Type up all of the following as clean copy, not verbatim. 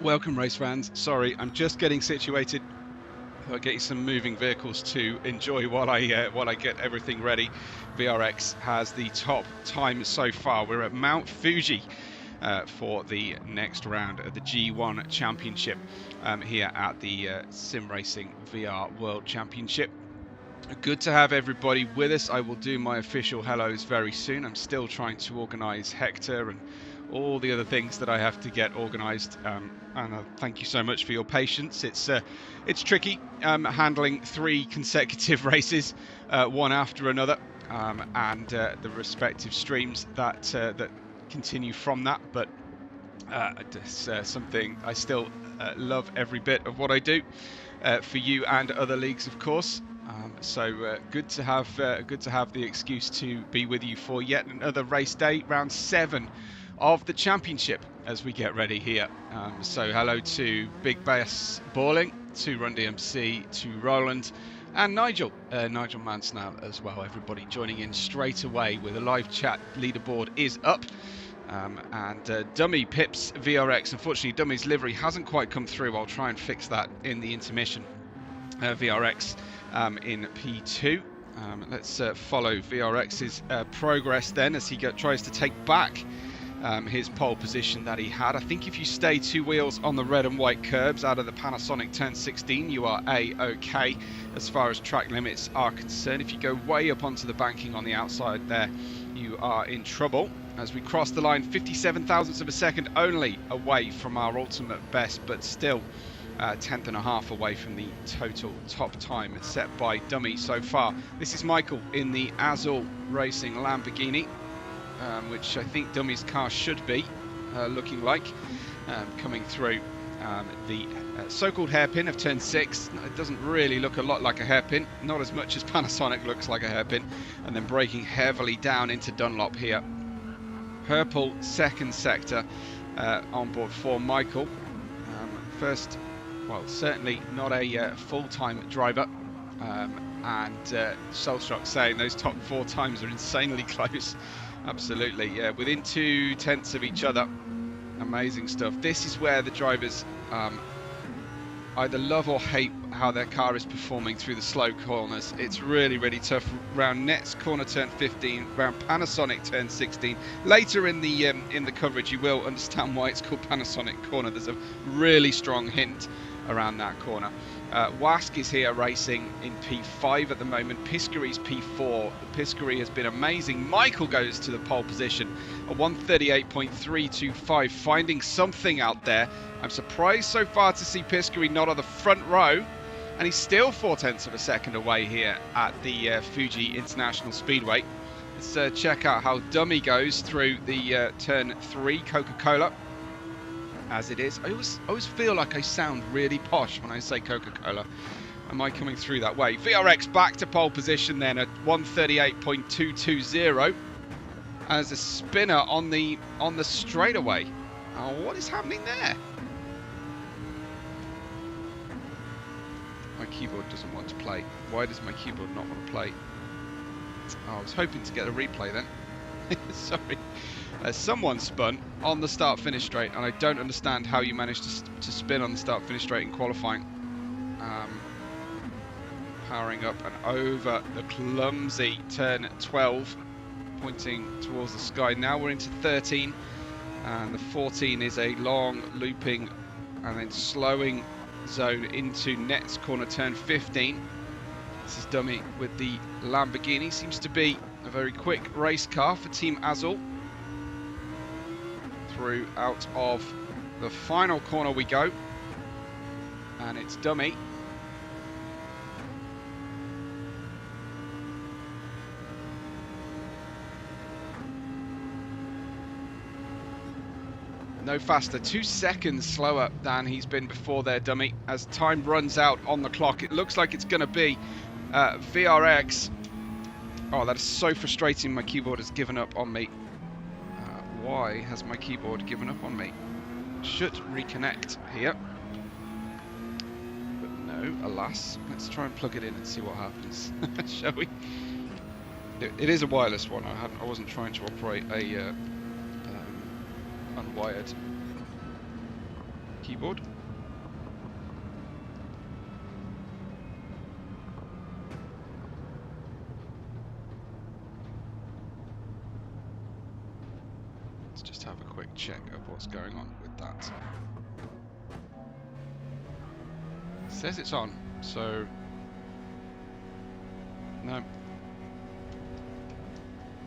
Welcome, race fans. Sorry, I'm just getting situated. I'll get you some moving vehicles to enjoy while I get everything ready. VRX has the top time so far. We're at Mount Fuji for the next round of the G1 Championship here at the Sim Racing VR World Championship. Good to have everybody with us. I will do my official hellos very soon. I'm still trying to organise Hector and all the other things that I have to get organised. And thank you so much for your patience. It's tricky handling 3 consecutive races, one after another, and the respective streams that continue from that. But it's something I still love every bit of what I do for you and other leagues, of course. So good to have the excuse to be with you for yet another race day, round 7 of the championship as we get ready here. So hello to Big Bass Balling, to Run DMC, to Roland, and Nigel Mansnell as well. Everybody joining in straight away with a live chat. Leaderboard is up. And Dummy Pips VRX. Unfortunately, Dummy's livery hasn't quite come through. I'll try and fix that in the intermission. VRX in P2. Let's follow VRX's progress then as he tries to take back his pole position that he had. I think if you stay 2 wheels on the red and white curbs out of the Panasonic turn 16, you are A-OK as far as track limits are concerned. If you go way up onto the banking on the outside there, you are in trouble. As we cross the line, 57 thousandths of a second only away from our ultimate best, but still 10th and a half away from the total top time set by Dummy so far. This is Michael in the Azul Racing Lamborghini, which I think Dummy's car should be looking like, coming through the so-called hairpin of turn 6. It doesn't really look a lot like a hairpin, not as much as Panasonic looks like a hairpin, and then braking heavily down into Dunlop here. Purple second sector on board for Michael. First, well, certainly not a full-time driver, and Solstruck saying those top 4 times are insanely close. Absolutely, yeah, within 2 tenths of each other. Amazing stuff. This is where the drivers either love or hate how their car is performing through the slow corners. It's really, really tough. Round Nets corner turn 15, round Panasonic turn 16. Later in the coverage, you will understand why it's called Panasonic corner. There's a really strong hint around that corner. Wask is here racing in P5 at the moment. Piscari's P4. Piscary has been amazing. Michael goes to the pole position, a 138.325, finding something out there. I'm surprised so far to see Piscary not on the front row, and he's still 0.4 of a second away here at the Fuji International Speedway. Let's check out how Dummy goes through the turn 3 Coca-Cola. As it is, I always feel like I sound really posh when I say Coca-Cola. Am I coming through that way? VRX back to pole position then at 138.220 as a spinner on the straightaway. Oh, what is happening there? My keyboard doesn't want to play. Why does my keyboard not want to play? Oh, I was hoping to get a replay then. Sorry. Someone spun on the start-finish straight, and I don't understand how you managed to spin on the start-finish straight in qualifying. Powering up and over the clumsy turn 12, pointing towards the sky. Now we're into 13, and the 14 is a long looping and then slowing zone into Nets corner turn 15. This is Dummy with the Lamborghini. Seems to be a very quick race car for Team Azul. Through out of the final corner we go, and it's Dummy. No faster, 2 seconds slower than he's been before there, Dummy. As time runs out on the clock, it looks like it's going to be VRX. Oh, that is so frustrating. My keyboard has given up on me. Why has my keyboard given up on me? Should reconnect here. But no, alas. Let's try and plug it in and see what happens. Shall we? It is a wireless one. I wasn't trying to operate a unwired keyboard. Let's just have a quick check of what's going on with that. It says it's on, so no.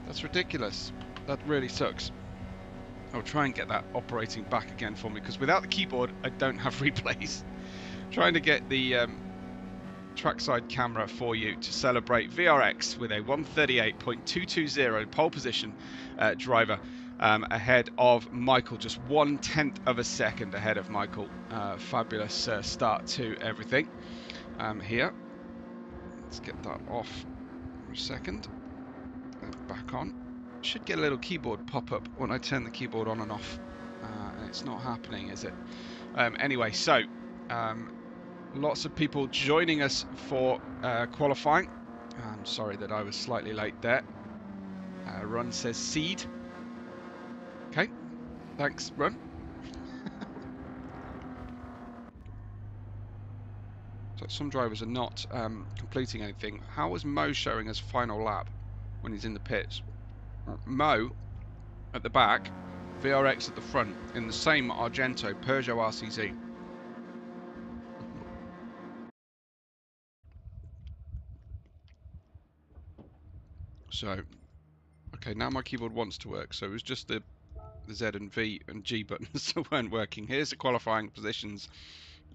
That's ridiculous. That really sucks. I'll try and get that operating back again for me, because without the keyboard I don't have replays. Trying to get the trackside camera for you to celebrate VRX with a 138.220 pole position driver ahead of Michael, just 1/10 of a second ahead of Michael. Fabulous start to everything here. Let's get that off for a second. Back on. Should get a little keyboard pop-up when I turn the keyboard on and off, and it's not happening, is it? Anyway, so lots of people joining us for qualifying. I'm sorry that I was slightly late there. Run says seed. Okay, thanks, Run. So some drivers are not completing anything. How was Mo showing us final lap when he's in the pits? Mo at the back, VRX at the front, in the same Argento Peugeot RCZ. So, okay, now my keyboard wants to work. So it was just the Z and V and G buttons that weren't working. Here's the qualifying positions.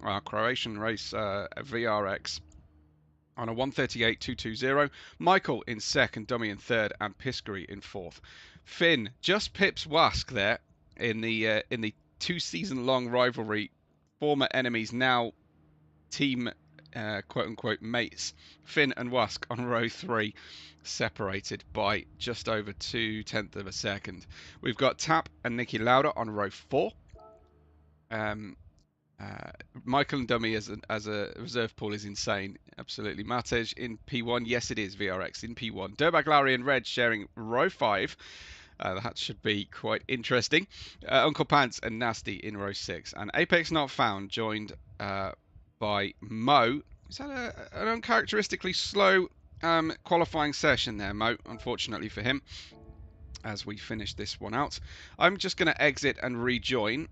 Our Croatian race VRX on a 138.220. Michael in second, Dummy in third, and Piskery in fourth. Finn just pips Wask there in the 2-season-long rivalry. Former enemies, now team quote-unquote mates. Finn and Wask on row 3, separated by just over 2/10 of a second. We've got Tap and Nicky Lauda on row 4. Michael and Dummy as a reserve pool is insane. Absolutely. Matej in P1. Yes, it is VRX in P1. Dirtbag Larry and Red sharing row 5. That should be quite interesting. Uncle Pants and Nasty in row 6. And Apex Not Found, joined by Mo. Is that an uncharacteristically slow qualifying session there, Mo? Unfortunately for him, as we finish this one out. I'm just going to exit and rejoin.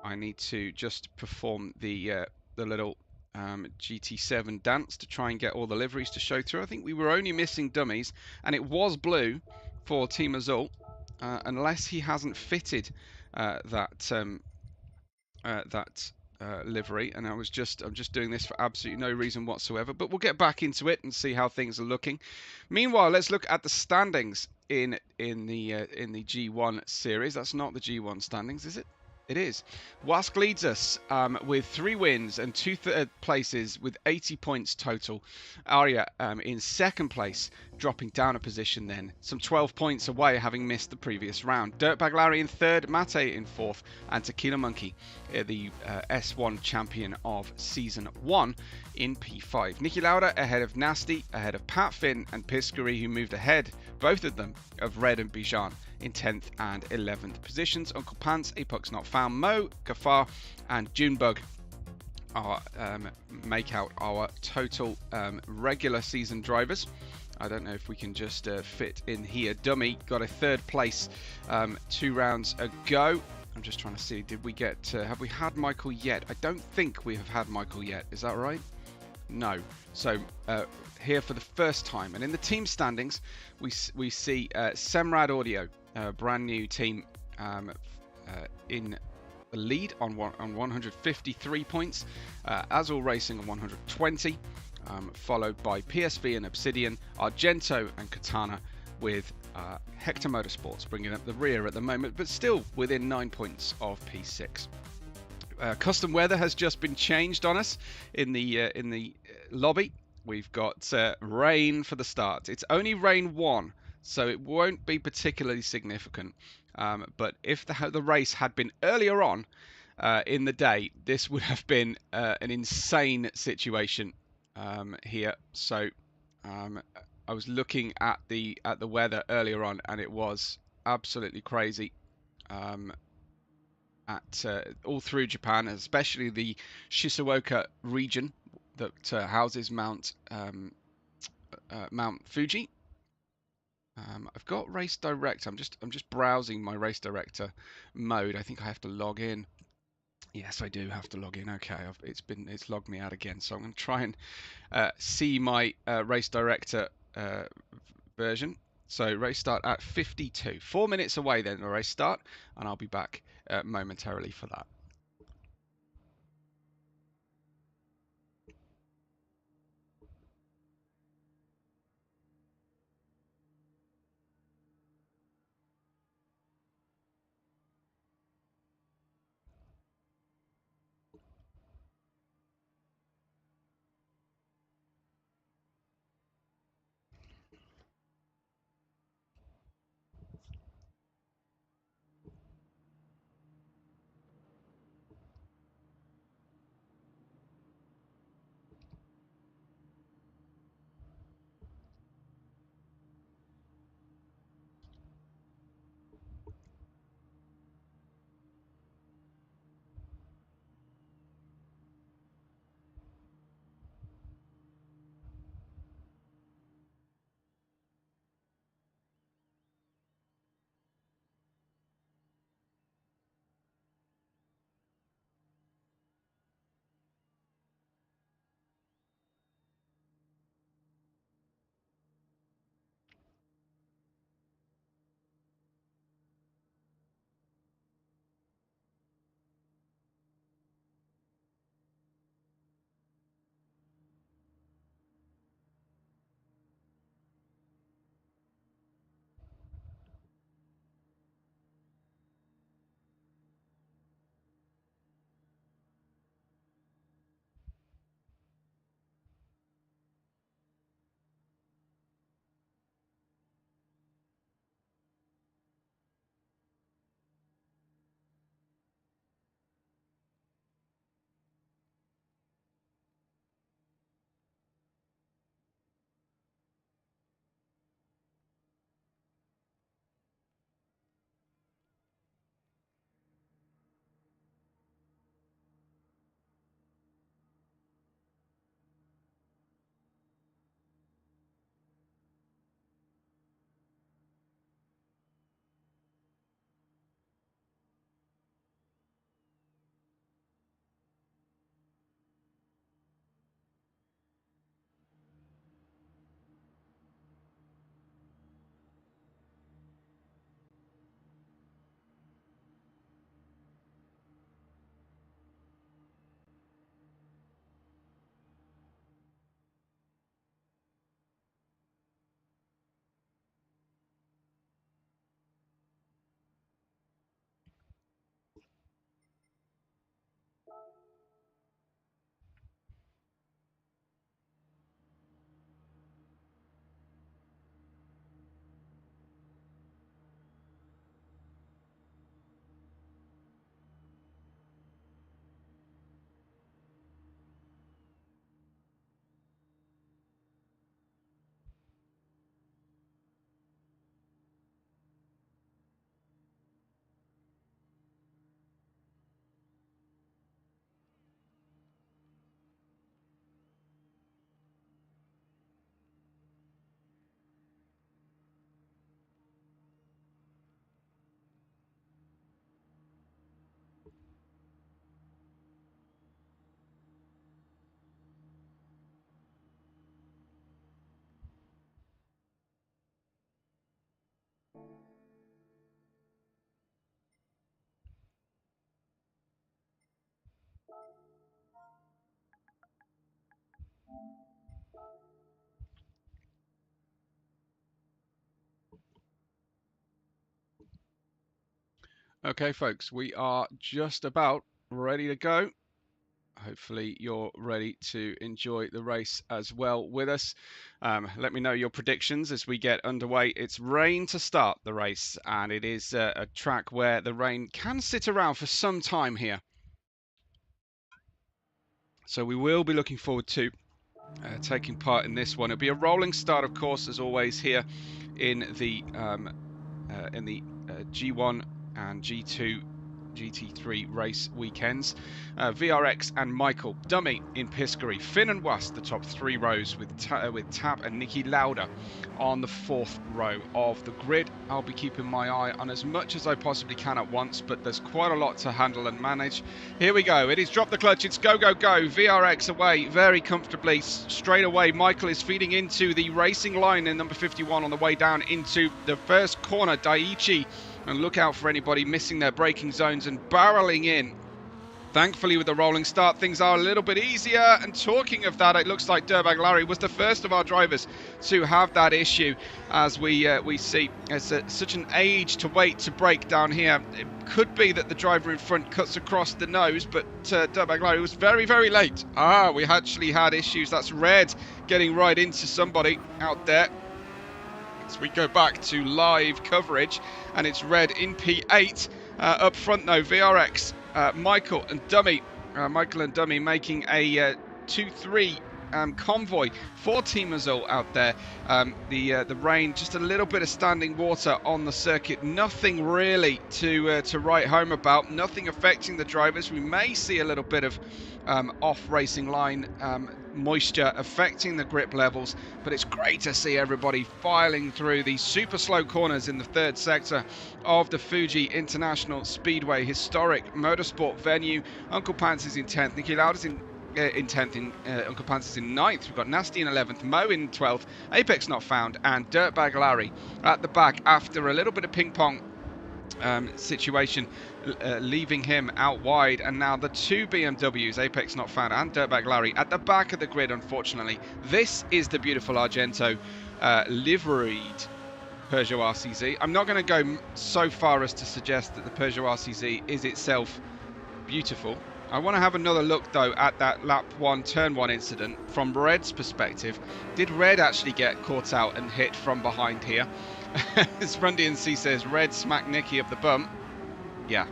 I need to just perform the little GT7 dance to try and get all the liveries to show through. I think we were only missing Dummies, and it was blue for Team Azul, unless he hasn't fitted that livery. And I'm just doing this for absolutely no reason whatsoever. But we'll get back into it and see how things are looking. Meanwhile, let's look at the standings in the G1 series. That's not the G1 standings, is it? It is. Wask leads us with 3 wins and 2 third places with 80 points total. Arya in second place, dropping down a position then. Some 12 points away, having missed the previous round. Dirtbag Larry in third, Mate in fourth, and Tequila Monkey, the S1 champion of Season 1, in P5. Nicky Lauda ahead of Nasty, ahead of Pat Finn and Piskery, who moved ahead, both of them, of Red and Bijan in 10th and 11th positions. Uncle Pants, Apex Not Found, Mo, Gafar, and Junebug are make out our total regular season drivers. I don't know if we can just fit in here. Dummy got a third place 2 rounds ago. I'm just trying to see, did we get, have we had Michael yet? I don't think we have had Michael yet. Is that right? No. So here for the first time, and in the team standings, we see Semrad Audio, brand new team, in the lead on 153 points. Azul Racing on 120, followed by PSV and Obsidian, Argento and Katana, with Hector Motorsports bringing up the rear at the moment, but still within 9 points of P6. Custom weather has just been changed on us in the lobby. We've got rain for the start. It's only rain 1, so it won't be particularly significant. But if the race had been earlier on in the day, this would have been an insane situation here. So I was looking at the weather earlier on, and it was absolutely crazy. at all through Japan, especially the Shizuoka region that houses Mount Fuji. I've got Race Director. I'm just browsing my Race Director mode. I think I have to log in. Yes, I do have to log in. Okay, it's logged me out again. So I'm going to try and see my Race Director version. So race start at 52. 4 minutes away then the race start, and I'll be back momentarily for that. Okay, folks, we are just about ready to go. Hopefully you're ready to enjoy the race as well with us. Let me know your predictions as we get underway. It's rain to start the race, and it is a track where the rain can sit around for some time here. So we will be looking forward to taking part in this one. It'll be a rolling start, of course, as always here in the G1 and G2 GT3 race weekends. VRX and Michael, Dummy in Piscary, Finn and Was the top 3 rows with Tab and Nicky Lauda on the 4th row of the grid. I'll be keeping my eye on as much as I possibly can at once, but there's quite a lot to handle and manage. Here we go. It is drop the clutch. It's go, go, go. VRX away very comfortably. Straight away, Michael is feeding into the racing line in number 51 on the way down into the first corner. Daiichi, and look out for anybody missing their braking zones and barreling in. Thankfully, with the rolling start, things are a little bit easier. And talking of that, it looks like Dirtbag Larry was the first of our drivers to have that issue. As we see, it's such an age to wait to brake down here. It could be that the driver in front cuts across the nose, but Dirtbag Larry was very, very late. We actually had issues. That's Red getting right into somebody out there. So we go back to live coverage, and it's Red in P8. Up front, though, VRX. Michael and Dummy making a 2-3 convoy for Team Azul out there. The rain, just a little bit of standing water on the circuit. Nothing really to write home about. Nothing affecting the drivers. We may see a little bit of off racing line moisture affecting the grip levels, but it's great to see everybody filing through these super slow corners in the 3rd sector of the Fuji International Speedway, historic motorsport venue. Uncle Pants is in 10th, Nicky Lauda's in 10th, Uncle Pants is in 9th. We've got Nasty in 11th, Mo in 12th, Apex not found, and Dirtbag Larry at the back after a little bit of ping pong situation, leaving him out wide. And now the 2 BMWs, Apex not found and Dirtbag Larry, at the back of the grid, unfortunately. This is the beautiful Argento liveried Peugeot RCZ. I'm not going to go so far as to suggest that the Peugeot RCZ is itself beautiful. I want to have another look, though, at that lap 1, turn 1 incident from Red's perspective. Did Red actually get caught out and hit from behind here? As Rundy and C says, Red smacked Nicky up the bump. Yeah.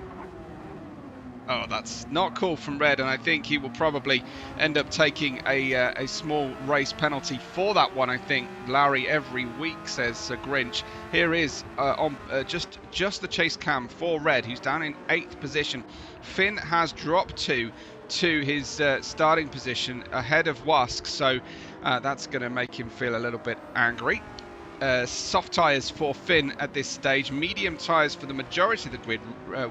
Oh, that's not cool from Red, and I think he will probably end up taking a small race penalty for that one. I think Larry every week, says Grinch. Here is on just the chase cam for Red, who's down in 8th position. Finn has dropped to his starting position ahead of Wask, so that's going to make him feel a little bit angry. Soft tyres for Finn at this stage, medium tyres for the majority of the grid.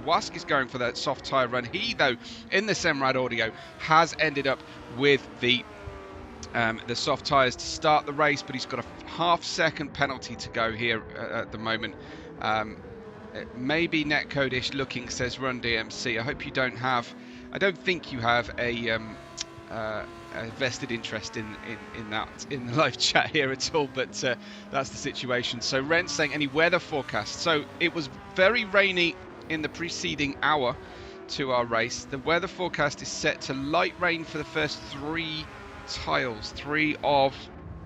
Wask is going for that soft tyre run. He, though, in the Semrad audio, has ended up with the soft tyres to start the race, but he's got a half-second penalty to go here at the moment. Maybe netcode-ish looking, says Run DMC. I hope you don't have, I don't think you have a vested interest in the live chat here at all, but that's the situation. So Rent's saying any weather forecast. So it was very rainy in the preceding hour to our race. The weather forecast is set to light rain for the first 3 tiles, 3 of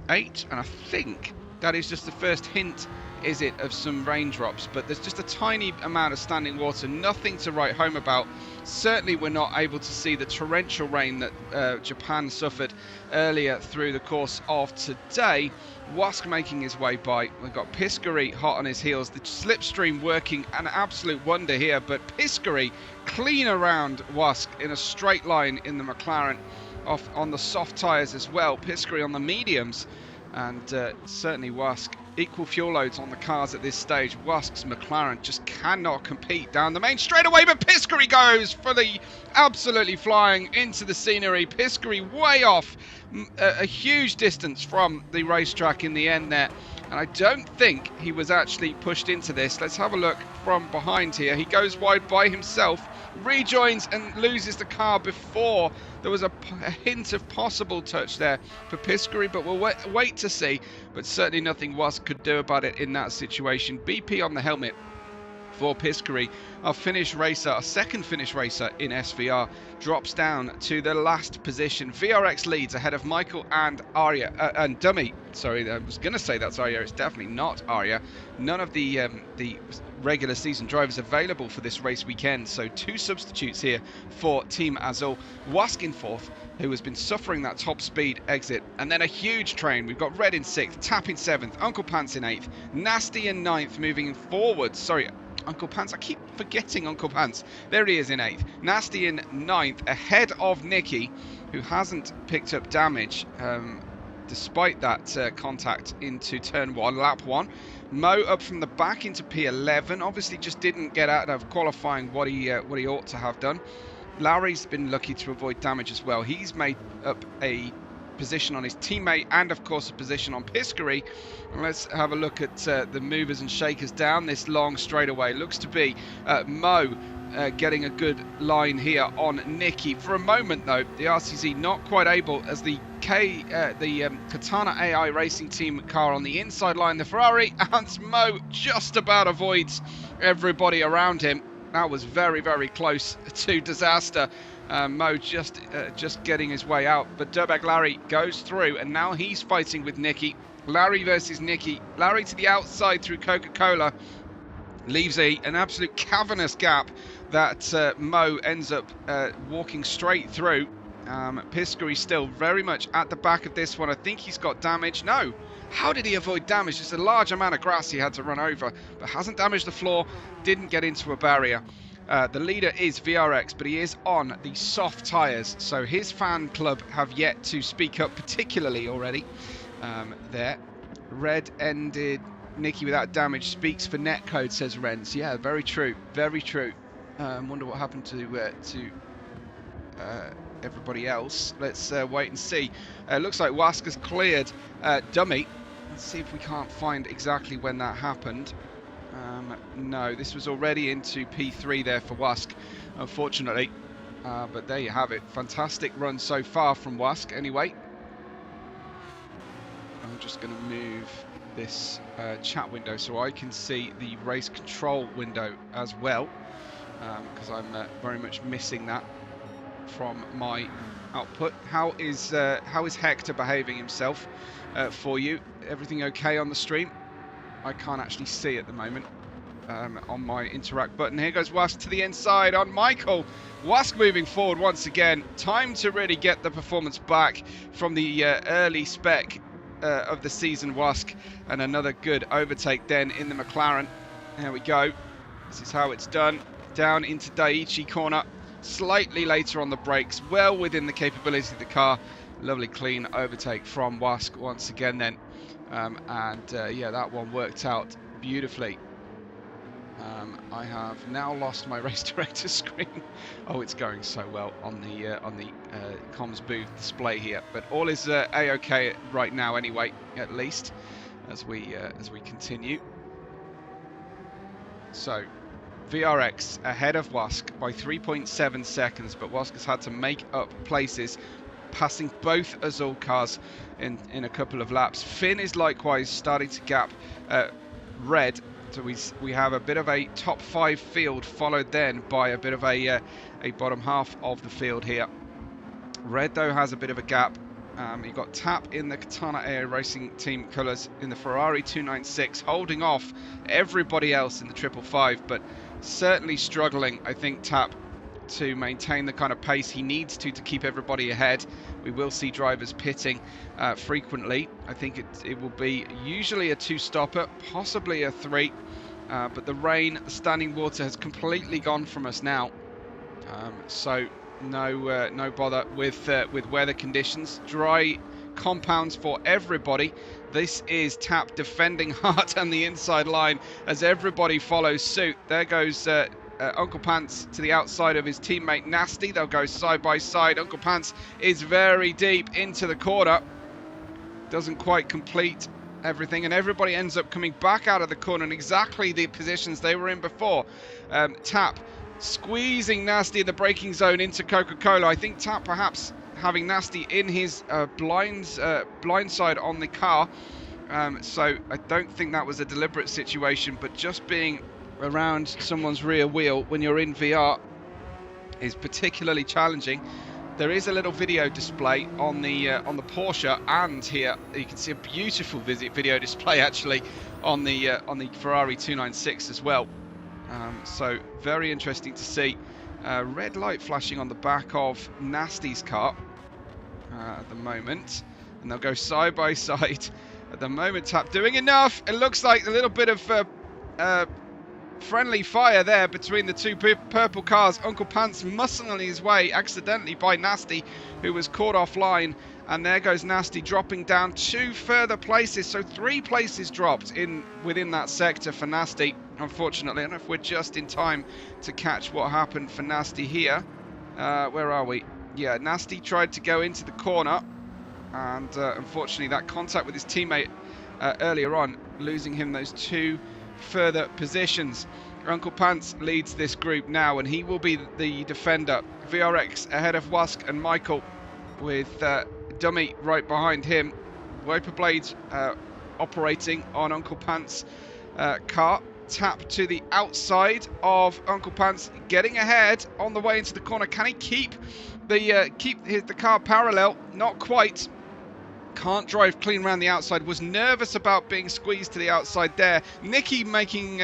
8, and I think that is just the first hint, is it, of some raindrops, but there's just a tiny amount of standing water, nothing to write home about. Certainly we're not able to see the torrential rain that Japan suffered earlier through the course of today. Wask making his way by. We've got Piscary hot on his heels, the slipstream working an absolute wonder here, but Piscary clean around Wask in a straight line in the McLaren, off on the soft tyres as well, Piscary on the mediums, and certainly Wask. Equal fuel loads on the cars at this stage. Wask's McLaren just cannot compete down the main straightaway, but Piscary goes fully, absolutely flying into the scenery. Piscary way off, a huge distance from the racetrack in the end there. And I don't think he was actually pushed into this. Let's have a look from behind here. He goes wide by himself, rejoins and loses the car before there was a hint of possible touch there for Piscary, but we'll wait to see. But certainly nothing Wask could do about it in that situation. BP on the helmet for Piscary. Our Finnish racer, our second Finnish racer in SVR, drops down to the last position. VRX leads ahead of Michael and Arya, and Dummy. Sorry, I was going to say that's Arya. It's definitely not Arya. None of the regular season drivers available for this race weekend, so 2 substitutes here for Team Azul. Wask in 4th, who has been suffering that top speed exit, and then a huge train. We've got Red in 6th, Tap in 7th, Uncle Pants in 8th, Nasty in 9th, moving forward. Sorry, Uncle Pants, I keep forgetting Uncle Pants. There he is in 8th. Nasty in 9th, ahead of Nicky, who hasn't picked up damage despite that contact into turn 1, lap 1. Mo up from the back into P11. Obviously just didn't get out of qualifying what he ought to have done. Lowry's been lucky to avoid damage as well. He's made up a position on his teammate and of course a position on Piscary. And let's have a look at the movers and shakers down this long straightaway. Looks to be Mo getting a good line here on Nicky. For a moment though, the RCZ not quite able, as the Katana AI racing team car on the inside line, the Ferrari, and Mo just about avoids everybody around him. That was very, very close to disaster. Mo just getting his way out, but Dirtbag Larry goes through, and now he's fighting with Nicky. Larry versus Nicky. Larry to the outside through Coca-Cola leaves an absolute cavernous gap that Mo ends up walking straight through. Piscary still very much at the back of this one. I think he's got damage. No. How did he avoid damage? Just a large amount of grass he had to run over, but hasn't damaged the floor, didn't get into a barrier. The leader is VRX, but he is on the soft tyres, so his fan club have yet to speak up particularly already. There. Red ended Nicky without damage, speaks for netcode, says Renz. Yeah, very true, very true. Wonder what happened to everybody else. Let's wait and see. Looks like Wask has cleared Dummy. Let's see if we can't find exactly when that happened. No, this was already into P3 there for Wask, unfortunately. But there you have it. Fantastic run so far from Wask anyway. I'm just going to move this chat window so I can see the race control window as well, because I'm very much missing that from my output. How is Hector behaving himself for you? Everything okay on the stream? I can't actually see at the moment on my interact button. Here goes Wask to the inside on Michael. Wask moving forward once again. Time to really get the performance back from the early spec of the season, Wask, and another good overtake then in the McLaren. There we go. This is how it's done. Down into Daiichi corner. Slightly later on the brakes, well within the capability of the car. Lovely clean overtake from Wask once again then. Yeah, that one worked out beautifully. I have now lost my race director screen. Oh, it's going so well on the comms booth display here, but all is a-okay right now anyway, at least as we continue. So VRX ahead of Wask by 3.7 seconds, but Wask has had to make up places, passing both Azul cars in a couple of laps. Finn is likewise starting to gap Red, so we have a bit of a top 5 field, followed then by a bit of a bottom half of the field here. Red though has a bit of a gap. You've got Tap in the Katana Air Racing Team colours in the Ferrari 296, holding off everybody else in the 555, but certainly struggling, I think, Tap, to maintain the kind of pace he needs to keep everybody ahead. We will see drivers pitting frequently. I think it will be usually a 2-stopper, possibly a 3, but the rain, the standing water has completely gone from us now. So no bother with weather conditions. Dry compounds for everybody. This is Tap defending hard on the inside line as everybody follows suit. There goes Uncle Pants to the outside of his teammate Nasty. They'll go side by side. Uncle Pants is very deep into the corner. Doesn't quite complete everything, and everybody ends up coming back out of the corner in exactly the positions they were in before. Tap squeezing Nasty in the braking zone into Coca-Cola. I think Tap perhaps having Nasty in his blind side on the car. So I don't think that was a deliberate situation, but just being around someone's rear wheel when you're in VR is particularly challenging. There is a little video display on the Porsche, and here you can see a beautiful video display actually on the Ferrari 296 as well. So very interesting to see. Red light flashing on the back of Nasty's car at the moment, and they'll go side by side at the moment. Tap doing enough. It looks like a little bit of friendly fire there between the two purple cars. Uncle Pants muscling his way accidentally by Nasty, who was caught offline. And there goes Nasty dropping down 2 further places. So 3 places dropped within that sector for Nasty. Unfortunately, I don't know if we're just in time to catch what happened for Nasty here. Where are we? Yeah, Nasty tried to go into the corner. And unfortunately, that contact with his teammate earlier on, losing him those 2 further positions. Uncle Pants leads this group now, and he will be the defender. VRX ahead of Wask and Michael, with Dummy right behind him. Wiper blades operating on Uncle Pants' car. Tap to the outside of Uncle Pants, getting ahead on the way into the corner. Can he keep the car parallel? Not quite. Can't drive clean around the outside. Was nervous about being squeezed to the outside there. Nicky making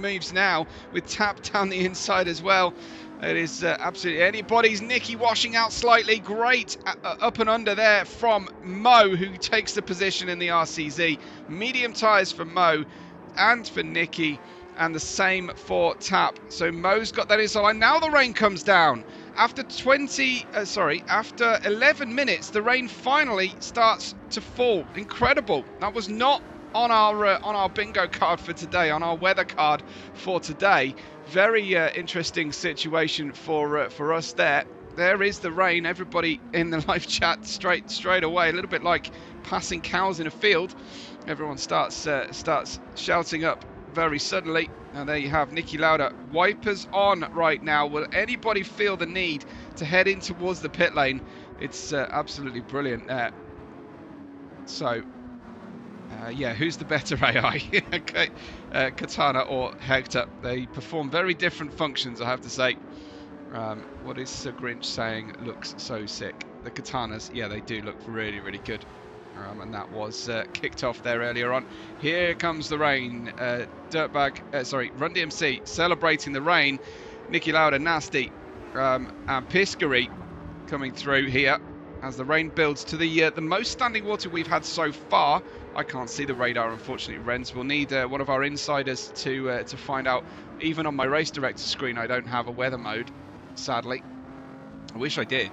moves now with Tap down the inside as well. It is absolutely anybody's. Nicky washing out slightly. Great up and under there from Mo, who takes the position in the RCZ. Medium tyres for Mo and for Nicky, and the same for Tap. So Mo's got that inside line. Now the rain comes down. After 11 minutes, the rain finally starts to fall. Incredible. That was not on our bingo card for today, on our weather card for today. Very interesting situation for us there. There is the rain. Everybody in the live chat straight away, a little bit like passing cows in a field. Everyone starts shouting up very suddenly. And there you have Nicky Lauda. Wipers on right now. Will anybody feel the need to head in towards the pit lane? It's absolutely brilliant there. So, yeah, who's the better AI? Okay, Katana or Hector? They perform very different functions, I have to say. What is Sir Grinch saying? Looks so sick. The Katanas, yeah, they do look really, really good. And that was kicked off there earlier on. Here comes the rain. Run DMC celebrating the rain. Nicky Lauda, Nasty, and Piscary coming through here as the rain builds to the most standing water we've had so far. I can't see the radar, unfortunately, Renz. We'll need one of our insiders to find out. Even on my race director screen, I don't have a weather mode, sadly. I wish I did,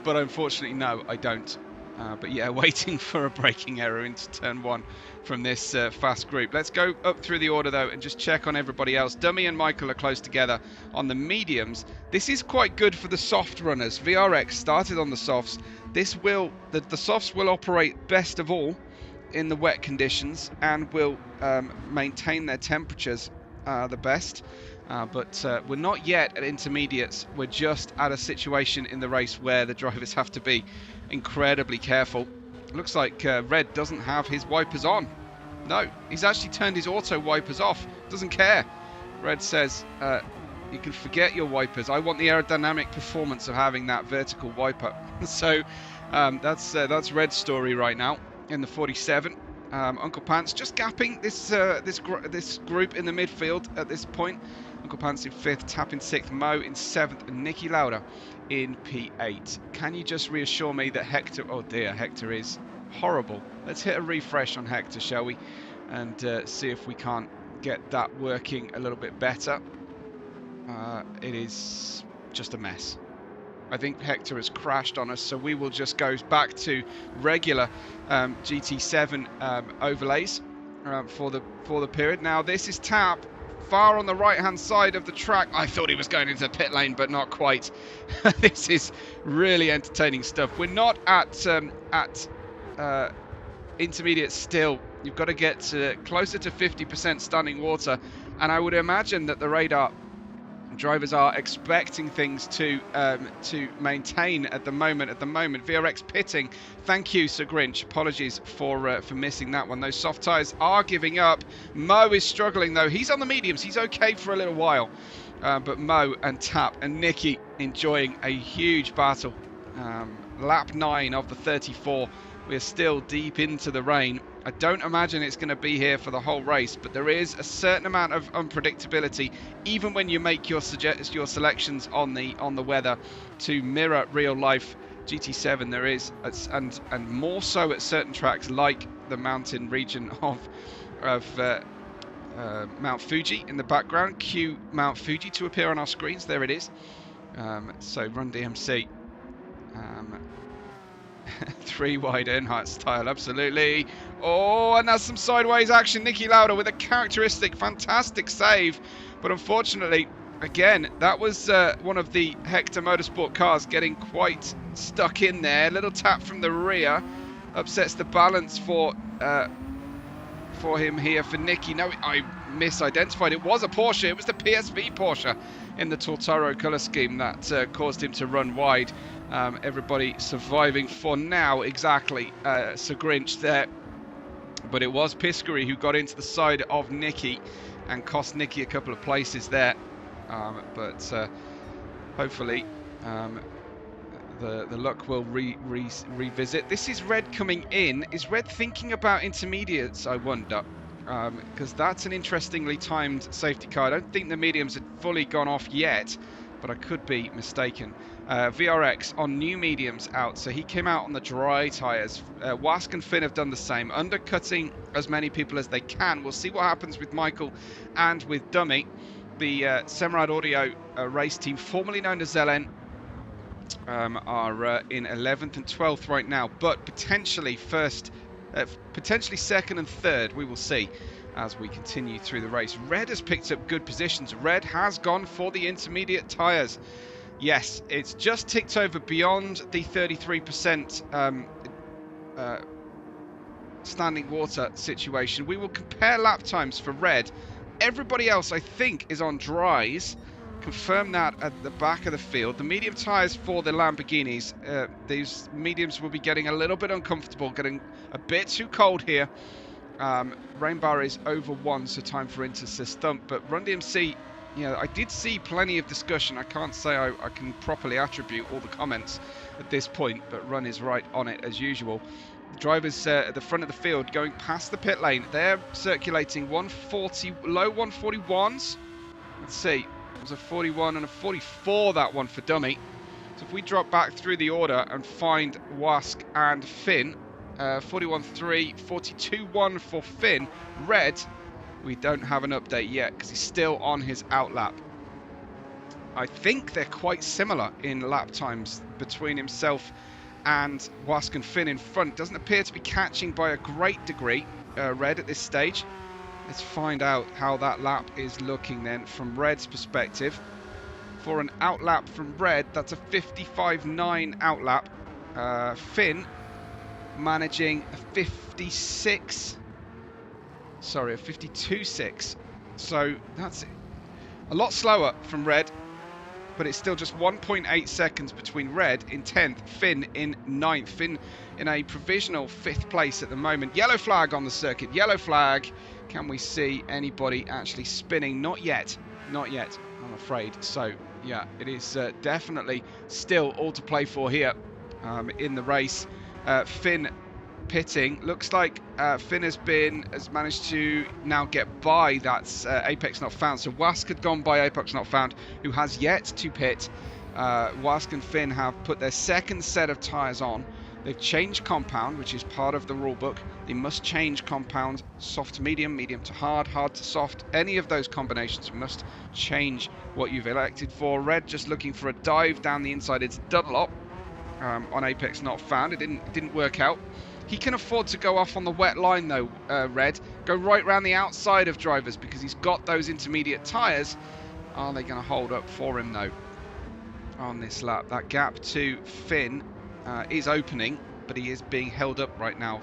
but unfortunately, no, I don't. But yeah, waiting for a braking error into turn 1 from this fast group. Let's go up through the order, though, and just check on everybody else. Dummy and Michael are close together on the mediums. This is quite good for the soft runners. VRX started on the softs. The softs will operate best of all in the wet conditions and will maintain their temperatures the best. But we're not yet at intermediates. We're just at a situation in the race where the drivers have to be incredibly careful. It looks like Red doesn't have his wipers on. No, he's actually turned his auto wipers off. Doesn't care. Red says, you can forget your wipers. I want the aerodynamic performance of having that vertical wiper. So that's Red's story right now in the 47. Uncle Pants just gapping this group in the midfield at this point. Uncle Pants in 5th, Tap in 6th, Mo in 7th, and Nicky Lauda in P8. Can you just reassure me that Hector... Oh dear, Hector is horrible. Let's hit a refresh on Hector, shall we? And see if we can't get that working a little bit better. It is just a mess. I think Hector has crashed on us, so we will just go back to regular GT7 overlays for the period. Now this is Tap, far on the right-hand side of the track. I thought he was going into the pit lane, but not quite. This is really entertaining stuff. We're not at intermediate still. You've got to get closer to 50% standing water, and I would imagine that the radar drivers are expecting things to maintain at the moment. VRX pitting. Thank you, Sir Grinch. Apologies for missing that one. Those soft tyres are giving up. Mo is struggling though. He's on the mediums. He's okay for a little while. But Mo and Tap and Nicky enjoying a huge battle. Lap 9 of the 34. We're still deep into the rain. I don't imagine it's going to be here for the whole race, but there is a certain amount of unpredictability, even when you make your selections on the weather to mirror real life GT7. There is, and more so at certain tracks like the mountain region of Mount Fuji in the background. Cue Mount Fuji to appear on our screens. There it is. So Run DMC. 3 wide Earnhardt style, absolutely. Oh, and that's some sideways action. Niki Lauda with a characteristic, fantastic save. But unfortunately, again, that was one of the Hector Motorsport cars getting quite stuck in there. Little tap from the rear upsets the balance for him here, for Niki. No, I misidentified. It was a Porsche. It was the PSV Porsche in the Tortoro colour scheme that caused him to run wide. Everybody surviving for now, exactly. Sir Grinch there. But it was Piscary who got into the side of Niki and cost Niki a couple of places there. But hopefully the luck will revisit. This is Red coming in. Is Red thinking about intermediates, I wonder? Because that's an interestingly timed safety car. I don't think the mediums had fully gone off yet, but I could be mistaken. VRX on new mediums out, so he came out on the dry tyres. Wask and Finn have done the same, undercutting as many people as they can. We'll see what happens with Michael and with Dummy. The Semrad Audio race team, formerly known as ZLN, are in 11th and 12th right now, but potentially potentially second and third. We will see as we continue through the race. Red has picked up good positions. Red has gone for the intermediate tyres. Yes, it's just ticked over beyond the 33% standing water situation. We will compare lap times for Red. Everybody else, I think, is on dries. Confirm that at the back of the field. The medium tyres for the Lamborghinis. These mediums will be getting a little bit uncomfortable, getting a bit too cold here. Rain bar is over 1, so time for Intersys Thump. But Run DMC, I did see plenty of discussion. I can't say I can properly attribute all the comments at this point, but Run is right on it as usual. The drivers at the front of the field going past the pit lane. They're circulating 140, low 141s. Let's see. It was a 41 and a 44, that one for Dummy. So if we drop back through the order and find Wask and Finn, 41.3, 42.1 for Finn. Red, we don't have an update yet because he's still on his outlap. I think they're quite similar in lap times between himself and Wask and Finn in front. Doesn't appear to be catching by a great degree, Red, at this stage. Let's find out how that lap is looking then from Red's perspective. For an outlap from Red, that's a 55.9 outlap. Finn managing a 56, sorry, a 52.6. So that's a lot slower from Red, but it's still just 1.8 seconds between Red in 10th, Finn in 9th. Finn in a provisional 5th place at the moment. Yellow flag on the circuit, yellow flag. Can we see anybody actually spinning? Not yet, not yet, I'm afraid. So yeah, it is definitely still all to play for here in the race. Finn pitting. Looks like Finn has managed to now get by. That's Apex Not Found. So Wask had gone by Apex Not Found, who has yet to pit. Wask and Finn have put their second set of tyres on. They've changed compound, which is part of the rule book. They must change compound, soft to medium, medium to hard, hard to soft. Any of those combinations must change what you've elected for. Red just looking for a dive down the inside. It's Dunlop on Apex Not Found. It didn't work out. He can afford to go off on the wet line though, Red. Go right round the outside of drivers because he's got those intermediate tyres. Are they going to hold up for him though on this lap? That gap to Finn is opening, but he is being held up right now.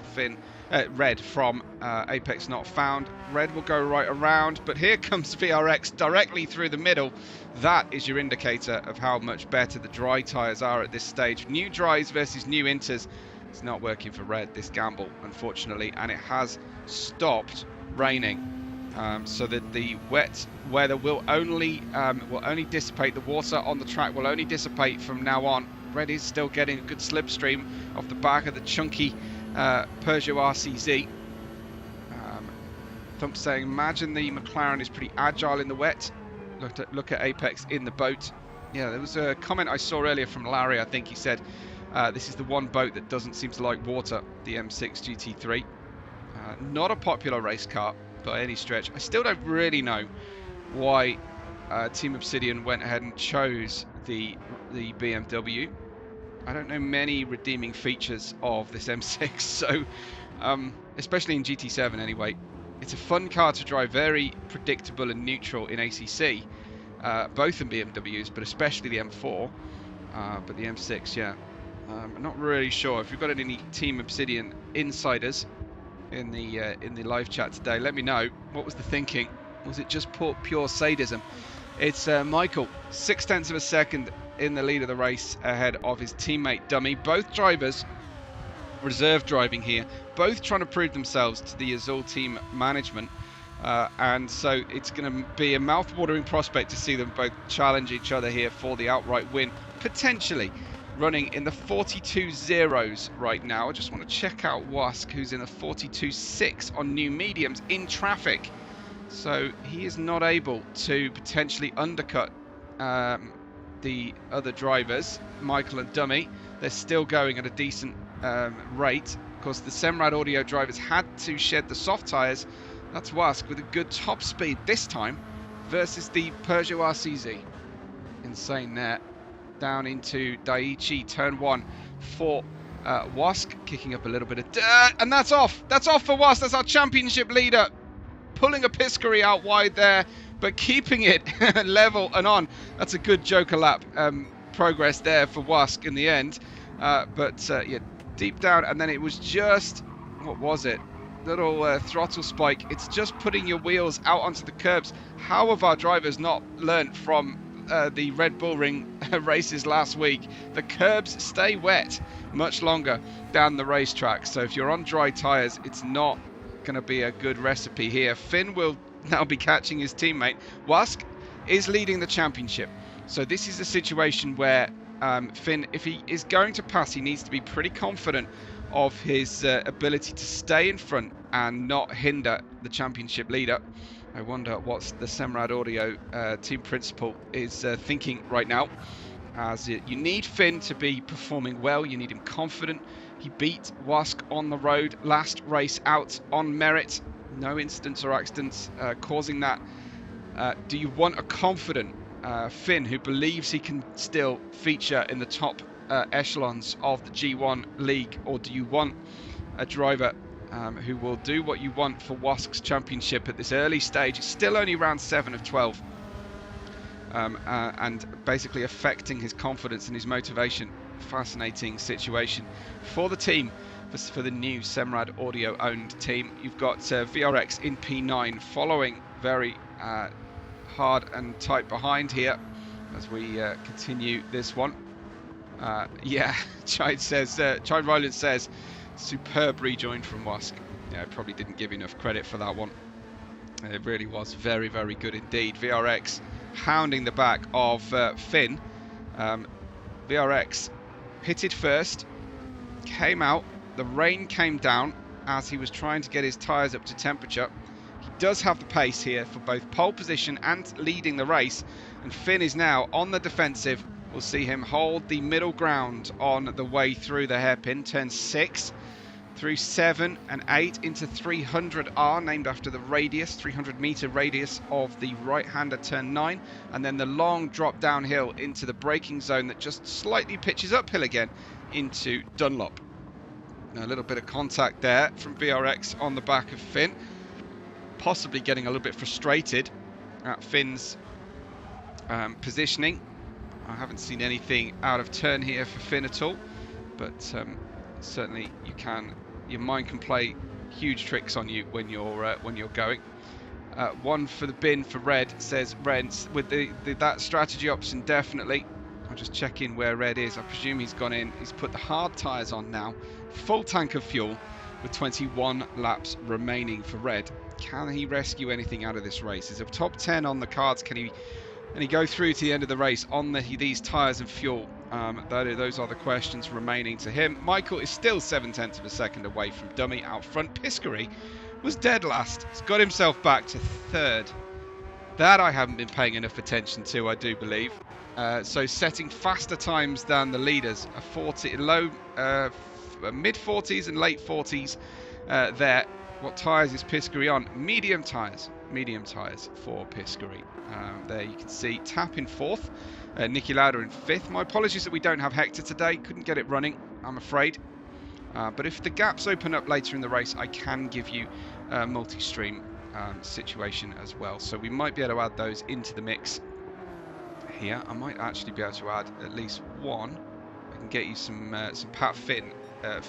Red from Apex Not Found. Red will go right around, but here comes VRX directly through the middle. That is your indicator of how much better the dry tyres are at this stage. New dries versus new inters. It's not working for Red, this gamble, unfortunately, and it has stopped raining. So that the wet weather will only dissipate. The water on the track will only dissipate from now on. Red is still getting a good slipstream off the back of the chunky Peugeot RCZ. Thump saying, imagine the McLaren is pretty agile in the wet. Look at Apex in the boat. Yeah, there was a comment I saw earlier from Larry. I think he said this is the one boat that doesn't seem to like water, the M6 GT3. Not a popular race car. by any stretch. I still don't really know why Team Obsidian went ahead and chose the BMW. I don't know many redeeming features of this M6, so especially in GT7 anyway. It's a fun car to drive, very predictable and neutral in ACC, both in BMWs, but especially the M4. But the M6, yeah, I'm not really sure. If you've got any Team Obsidian insiders in the live chat today, let me know. What was the thinking? Was it just pure sadism? It's Michael, 0.6 of a second in the lead of the race ahead of his teammate Dummy. Both drivers reserve driving here, both trying to prove themselves to the Azul team management, and so it's going to be a mouth-watering prospect to see them both challenge each other here for the outright win, potentially running in the 42.0s right now. I just want to check out Wask, who's in the 42.6 on new mediums in traffic, so he is not able to potentially undercut the other drivers, Michael and Dummy. They're still going at a decent rate. Of course, the Semrad Audio drivers had to shed the soft tyres. That's Wask with a good top speed this time versus the Peugeot RCZ. Insane there. Down into Daiichi, turn 1 for Wask, kicking up a little bit of dirt, and that's off. That's off for Wask. That's our championship leader. Pulling a Piscary out wide there, but keeping it level and on. That's a good Joker lap progress there for Wask in the end. Yeah, deep down, and then it was just, what was it? Little throttle spike. It's just putting your wheels out onto the curbs. How have our drivers not learnt from the Red Bull Ring races last week? The curbs stay wet much longer down the racetrack. So if you're on dry tyres, it's not going to be a good recipe here. Finn will now be catching his teammate. Wask is leading the championship. So this is a situation where Finn, if he is going to pass, he needs to be pretty confident of his ability to stay in front and not hinder the championship leader. I wonder what the Semrad Audio team principal is thinking right now. As you need Finn to be performing well, you need him confident. He beat Wask on the road last race out on merit. No incidents or accidents causing that. Do you want a confident Finn who believes he can still feature in the top echelons of the G1 league, or do you want a driver who will do what you want for Wask's championship at this early stage? It's still only round 7 of 12, and basically affecting his confidence and his motivation. Fascinating situation for the team, for the new Semrad Audio owned team. You've got VRX in P9 following very hard and tight behind here as we continue this one. Yeah, Chide Rowland says superb rejoin from Wask. Yeah, I probably didn't give enough credit for that one. It really was very, very good indeed. VRX hounding the back of Finn. VRX pitted first, came out, the rain came down as he was trying to get his tyres up to temperature. He does have the pace here for both pole position and leading the race, and Finn is now on the defensive. We'll see him hold the middle ground on the way through the hairpin, turn 6, through 7 and 8 into 300R, named after the radius, 300 meter radius of the right-hander, turn 9, and then the long drop downhill into the braking zone that just slightly pitches uphill again into Dunlop. Now, a little bit of contact there from VRX on the back of Finn, possibly getting a little bit frustrated at Finn's positioning. I haven't seen anything out of turn here for Finn at all, but certainly your mind can play huge tricks on you when you're going. One for the bin for Red, says Reds, with that strategy option, definitely. I'll just check in where Red is. I presume he's gone in. He's put the hard tyres on now. Full tank of fuel with 21 laps remaining for Red. Can he rescue anything out of this race? Is a top 10 on the cards? Can he go through to the end of the race on these tyres and fuel? Those are the questions remaining to him. Michael is still 0.7 of a second away from Dummy out front. Piscary was dead last. He's got himself back to 3rd. That I haven't been paying enough attention to, I do believe. So setting faster times than the leaders, mid 40s and late 40s there What tyres is Piscary on? Medium tyres. Medium tyres for Piscary. There you can see Tap in 4th, Nicky Lauda in 5th. My apologies that we don't have Hector today. Couldn't get it running, I'm afraid. But if the gaps open up later in the race, I can give you a multi-stream situation as well. So we might be able to add those into the mix here. I might actually be able to add at least one. I can get you some Pat Finn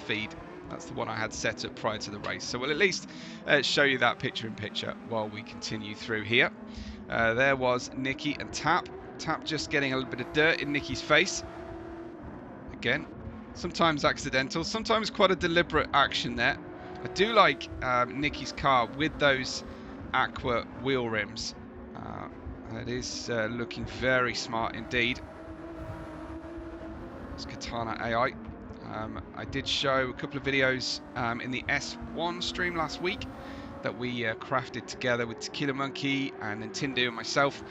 feed. That's the one I had set up prior to the race. So we'll at least show you that picture in picture while we continue through here. There was Nicky and Tap. Tap just getting a little bit of dirt in Nicky's face. Again, sometimes accidental, sometimes quite a deliberate action there. I do like Nicky's car with those aqua wheel rims. It is looking very smart indeed. It's Katana AI. I did show a couple of videos in the S1 stream last week that we crafted together with Tequila Monkey and Nintendo and myself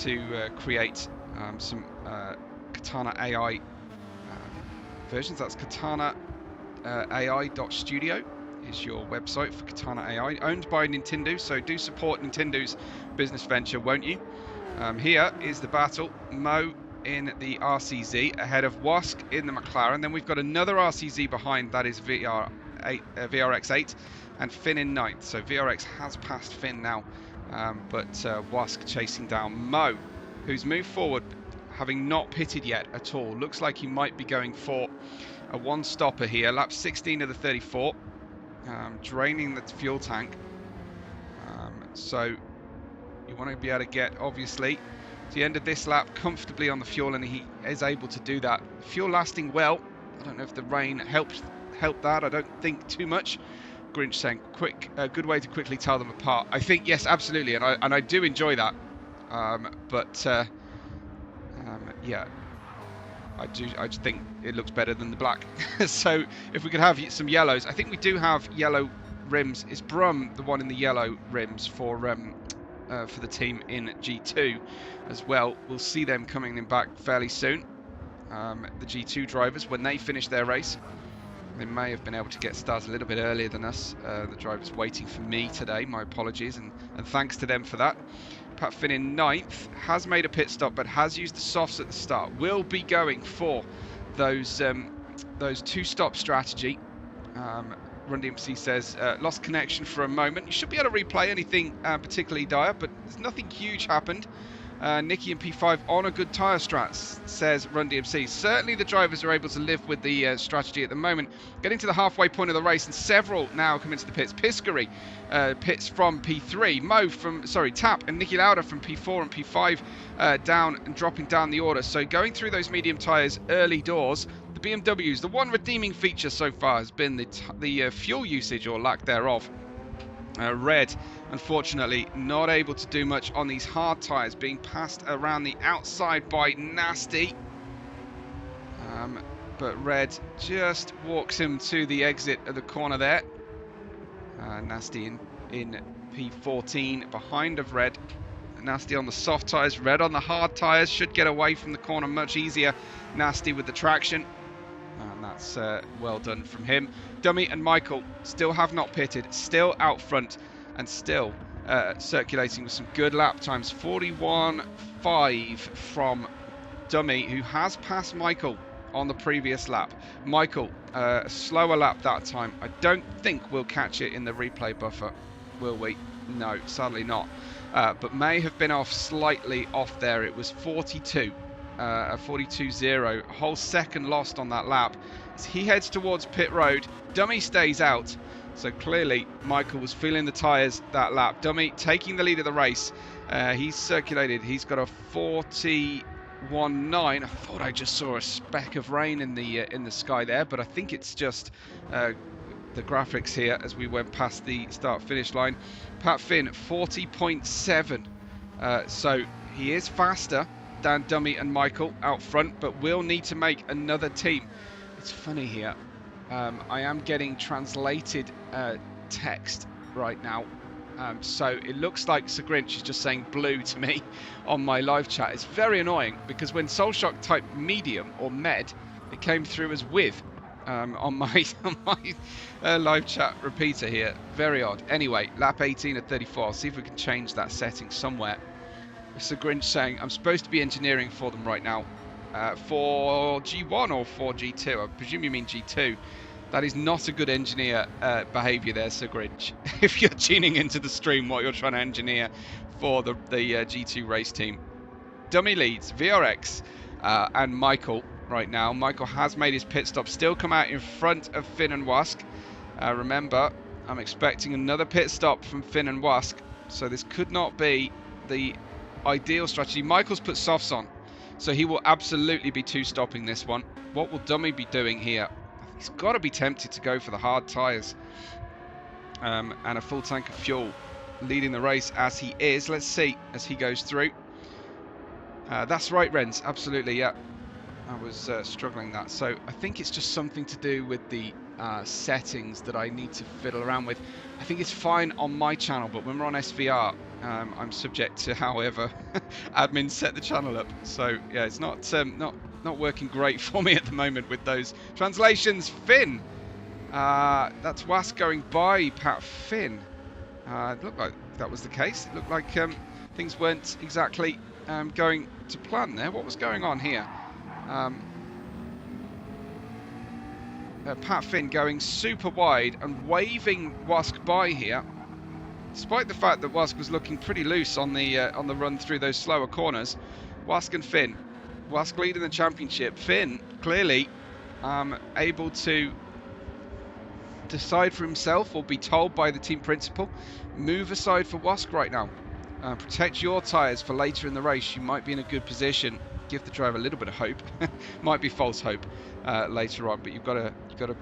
to create some Katana AI versions. That's Katana AI.studio is your website for Katana AI, owned by Nintendo, so do support Nintendo's business venture, won't you? Here is the battle. Mo in the RCZ ahead of Wask in the McLaren. Then we've got another RCZ behind, that is VRX8 and Finn in 9th. So VRX has passed Finn now, but Wask chasing down Mo, who's moved forward having not pitted yet at all. Looks like he might be going for a one-stopper here. Lap 16 of the 34, draining the fuel tank. So you want to be able to get, obviously, to the end of this lap comfortably on the fuel, and he is able to do that. Fuel lasting well. I don't know if the rain helped that. I don't think too much. Grinch saying, good way to quickly tell them apart. I think, yes, absolutely, and I do enjoy that. Yeah, I just think it looks better than the black. So if we could have some yellows, I think we do have yellow rims. Is Brum the one in the yellow rims for the team in G2 as well? We'll see them coming in back fairly soon. The G2 drivers, when they finish their race, they may have been able to get started a little bit earlier than us. The drivers waiting for me today. My apologies, and thanks to them for that. Pat Finn in 9th, has made a pit stop, but has used the softs at the start. Will be going for those two-stop strategy. Run DMC says, lost connection for a moment. You should be able to replay anything particularly dire, but there's nothing huge happened. Nicky and P5 on a good tyre strat, says Run DMC. Certainly the drivers are able to live with the strategy at the moment. Getting to the halfway point of the race, and several now come into the pits. Piscary pits from P3. Tap and Nicky Lauda from P4 and P5 down and dropping down the order. So going through those medium tyres early doors. The BMWs, the one redeeming feature so far has been the fuel usage or lack thereof. Red, unfortunately, not able to do much on these hard tyres, being passed around the outside by Nasty. But Red just walks him to the exit of the corner there. Nasty in P14 behind of Red. Nasty on the soft tyres, Red on the hard tyres, should get away from the corner much easier. Nasty with the traction. And that's well done from him. Dummy and Michael still have not pitted, still out front, and still circulating with some good lap times. 41.5 from Dummy, who has passed Michael on the previous lap. Michael, a slower lap that time. I don't think we'll catch it in the replay buffer, will we? No, sadly not. But may have been slightly off there. It was 42. A 42.0, a whole second lost on that lap. As he heads towards pit road, Dummy stays out. So clearly Michael was feeling the tyres that lap. Dummy taking the lead of the race. He's circulated. He's got a 41.9. I thought I just saw a speck of rain in the sky there, but I think it's just the graphics here as we went past the start-finish line. Pat Finn 40.7. So he is faster than Dummy and Michael out front, but will need to make another team. It's funny here. I am getting translated text right now. So it looks like Sir Grinch is just saying blue to me on my live chat. It's very annoying because when SoulShock typed medium or med, it came through as with. on my live chat repeater here. Very odd. Anyway, lap 18 at 34. I'll see if we can change that setting somewhere. Mr. Grinch saying, I'm supposed to be engineering for them right now. For G1 or for G2? I presume you mean G2. That is not a good engineer behaviour there, Sir Grinch. If you're tuning into the stream while you're trying to engineer for the G2 race team. Dummy leads, VRX and Michael right now. Michael has made his pit stop, still come out in front of Finn and Wask. Remember, I'm expecting another pit stop from Finn and Wask, so this could not be the ideal strategy. Michael's put softs on, so he will absolutely be two-stopping this one. What will Dummy be doing here? He's got to be tempted to go for the hard tyres and a full tank of fuel, leading the race as he is. Let's see as he goes through. That's right, Renz, absolutely, yeah. I was struggling that, so I think it's just something to do with the settings that I need to fiddle around with. I think it's fine on my channel, but when we're on SVR, I'm subject to however admins set the channel up. So yeah, it's not working great for me at the moment with those translations. Finn, that's Wask going by Pat Finn. It looked like that was the case. It looked like things weren't exactly going to plan there. What was going on here? Pat Finn going super wide and waving Wask by here, despite the fact that Wask was looking pretty loose on the run through those slower corners. Wask and Finn, Wask leading the championship. Finn clearly able to decide for himself or be told by the team principal, move aside for Wask right now. Protect your tyres for later in the race. You might be in a good position. Give the driver a little bit of hope. Might be false hope later on, but you've got to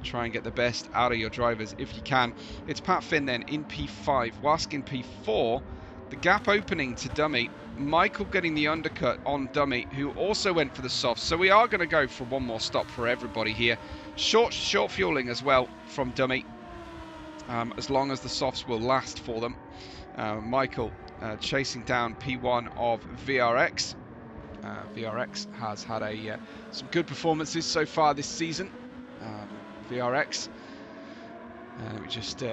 try and get the best out of your drivers if you can. It's Pat Finn then in P5, Wask in P4. The gap opening to Dummy. Michael getting the undercut on Dummy, who also went for the softs. So we are going to go for one more stop for everybody here. Short fueling as well from Dummy, as long as the softs will last for them. Michael chasing down P1 of VRX. VRX has had some good performances so far this season. VRX, let me just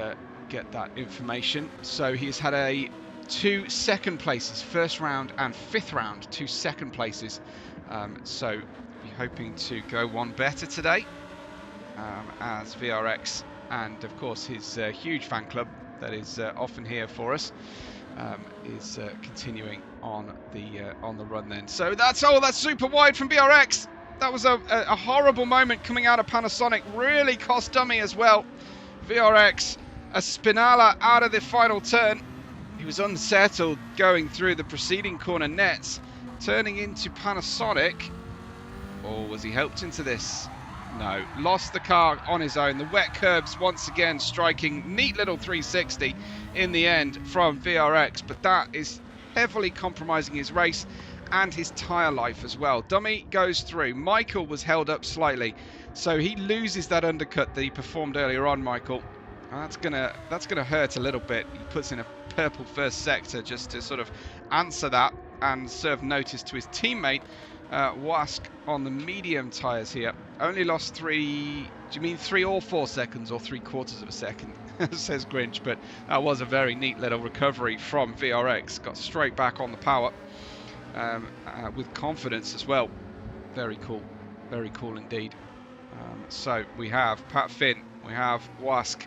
get that information. So he's had 2 second places, first round and 5th round, 2 second places. So be hoping to go one better today, as VRX and of course his huge fan club that is often here for us is continuing on the run then. So that's super wide from VRX. That was a horrible moment coming out of Panasonic. Really cost Dummy as well. VRX, a spinala out of the final turn. He was unsettled going through the preceding corner nets, turning into Panasonic. Or was he helped into this? No, lost the car on his own. The wet curbs once again striking. Neat little 360 in the end from VRX, but that is heavily compromising his race and his tyre life as well. Dummy goes through. Michael was held up slightly, so he loses that undercut that he performed earlier on, Michael. That's gonna hurt a little bit. He puts in a purple first sector just to sort of answer that and serve notice to his teammate. Wask on the medium tyres here. Only lost 3, do you mean 3 or 4 seconds or 3/4 of a second, says Grinch, but that was a very neat little recovery from VRX. Got straight back on the power with confidence as well. Very cool indeed. So we have Pat Finn, we have Wask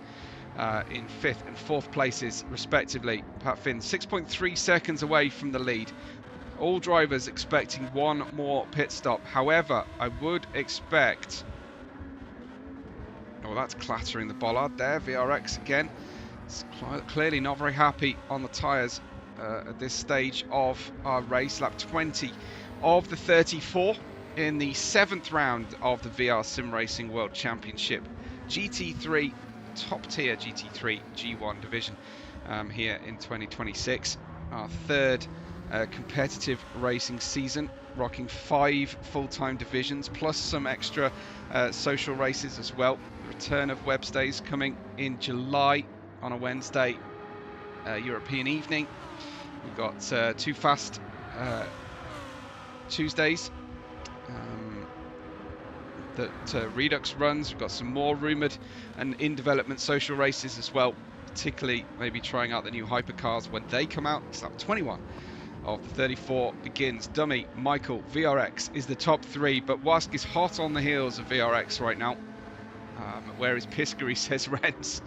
in 5th and 4th places respectively. Pat Finn 6.3 seconds away from the lead. All drivers expecting one more pit stop. However, I would expect... Oh, that's clattering the bollard there. VRX again. It's clearly not very happy on the tyres at this stage of our race. Lap 20 of the 34 in the 7th round of the VR Sim Racing World Championship. GT3, top tier GT3 G1 division here in 2026. Our 3rd competitive racing season, rocking 5 full-time divisions plus some extra social races as well. The return of web stays coming in July on a Wednesday European evening. We've got 2 fast that Redux runs. We've got some more rumoured and in development social races as well, particularly maybe trying out the new hypercars when they come out. It's like 21 of the 34 begins. Dummy, Michael, VRX is the top 3, but Wask is hot on the heels of VRX right now. Where is Piscary, says Renz.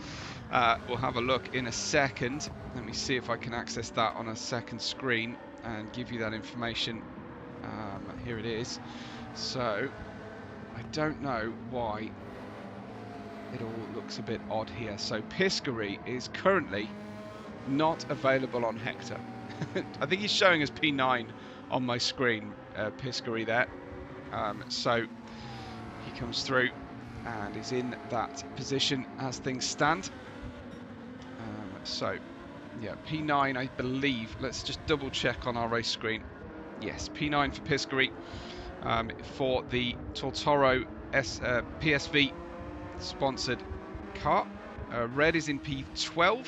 We'll have a look in a second. Let me see if I can access that on a second screen and give you that information. Here it is. So I don't know why it all looks a bit odd here. So Piscary is currently not available on Hector. I think he's showing as P9 on my screen, Piscary there. So he comes through and is in that position as things stand. So yeah, P9 I believe. Let's just double check on our race screen. Yes, P9 for Piscary. For the Tortoro PSV sponsored car. Red is in P12.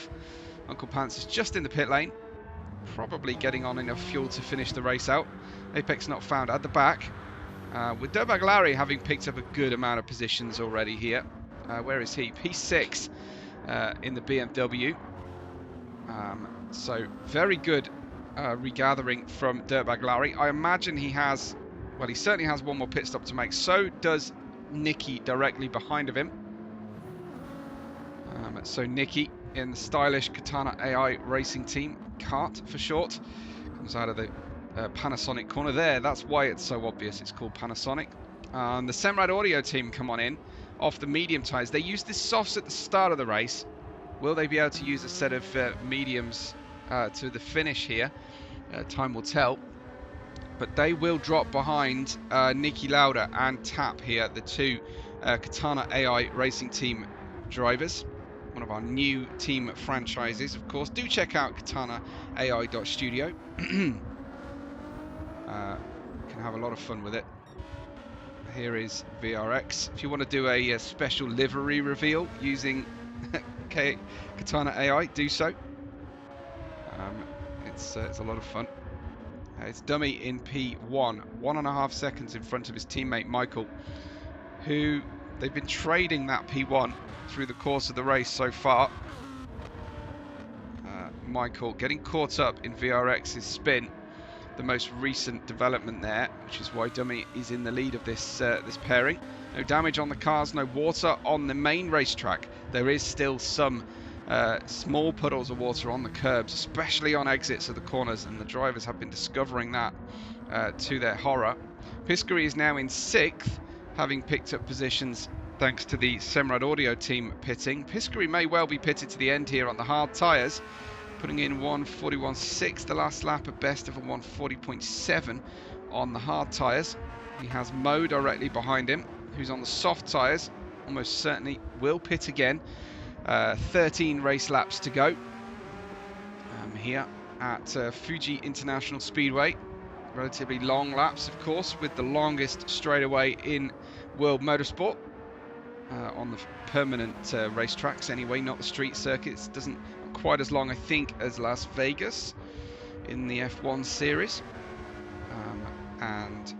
Uncle Pants is just in the pit lane, probably getting on enough fuel to finish the race out. Apex not found at the back, with Dirtbag Larry having picked up a good amount of positions already here. Where is he? P6 in the BMW. So very good regathering from Dirtbag Larry. I imagine he has, well, he certainly has one more pit stop to make. So does Nicky directly behind of him. So Nicky in the stylish Katana AI racing team, kart for short, comes out of the Panasonic corner there. That's why it's so obvious it's called Panasonic. The Semrad Audio team come on in off the medium tyres. They used the softs at the start of the race. Will they be able to use a set of mediums to the finish here? Time will tell. But they will drop behind Nicky Lauda and Tap here, the two Katana AI racing team drivers. One of our new team franchises, of course. Do check out katanaai.studio. Can have a lot of fun with it. Here is VRX. If you want to do a special livery reveal using Katana AI, do so. It's a lot of fun. It's Dummy in P1, 1.5 seconds in front of his teammate Michael, who they've been trading that P1 through the course of the race so far. Michael getting caught up in VRX's spin, the most recent development there, which is why Dummy is in the lead of this this pairing. No damage on the cars, no water on the main racetrack. There is still some small puddles of water on the curbs, especially on exits of the corners, and the drivers have been discovering that to their horror. Piscary is now in 6th, having picked up positions thanks to the Semrad Audio team pitting. Piscary may well be pitted to the end here on the hard tyres, putting in 1:41.6 the last lap, a best of a 1:40.7 on the hard tyres. He has Mo directly behind him, who's on the soft tyres, almost certainly will pit again. 13 race laps to go here at Fuji International Speedway. Relatively long laps, of course, with the longest straightaway in World Motorsport. On the permanent racetracks anyway, not the street circuits. Doesn't quite as long, I think, as Las Vegas in the F1 series, and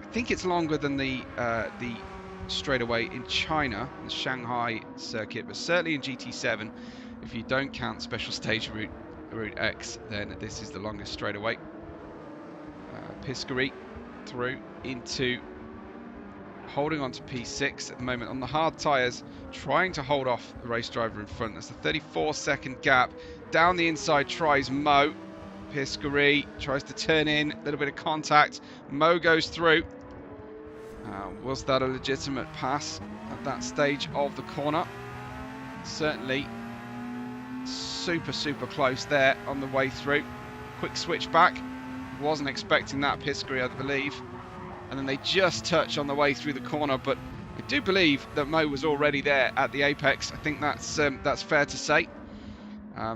I think it's longer than the straightaway in China, the Shanghai circuit, but certainly in GT7, if you don't count special stage route X, then this is the longest straightaway. Piscary through into holding on to P6 at the moment on the hard tyres, trying to hold off the race driver in front. That's the 34-second gap. Down the inside tries Mo. Piscary tries to turn in, a little bit of contact. Mo goes through. Was that a legitimate pass at that stage of the corner? Certainly super close there on the way through. Quick switch back. Wasn't expecting that, Piscary, I believe. And then they just touch on the way through the corner, but I do believe that Mo was already there at the apex. I think that's fair to say.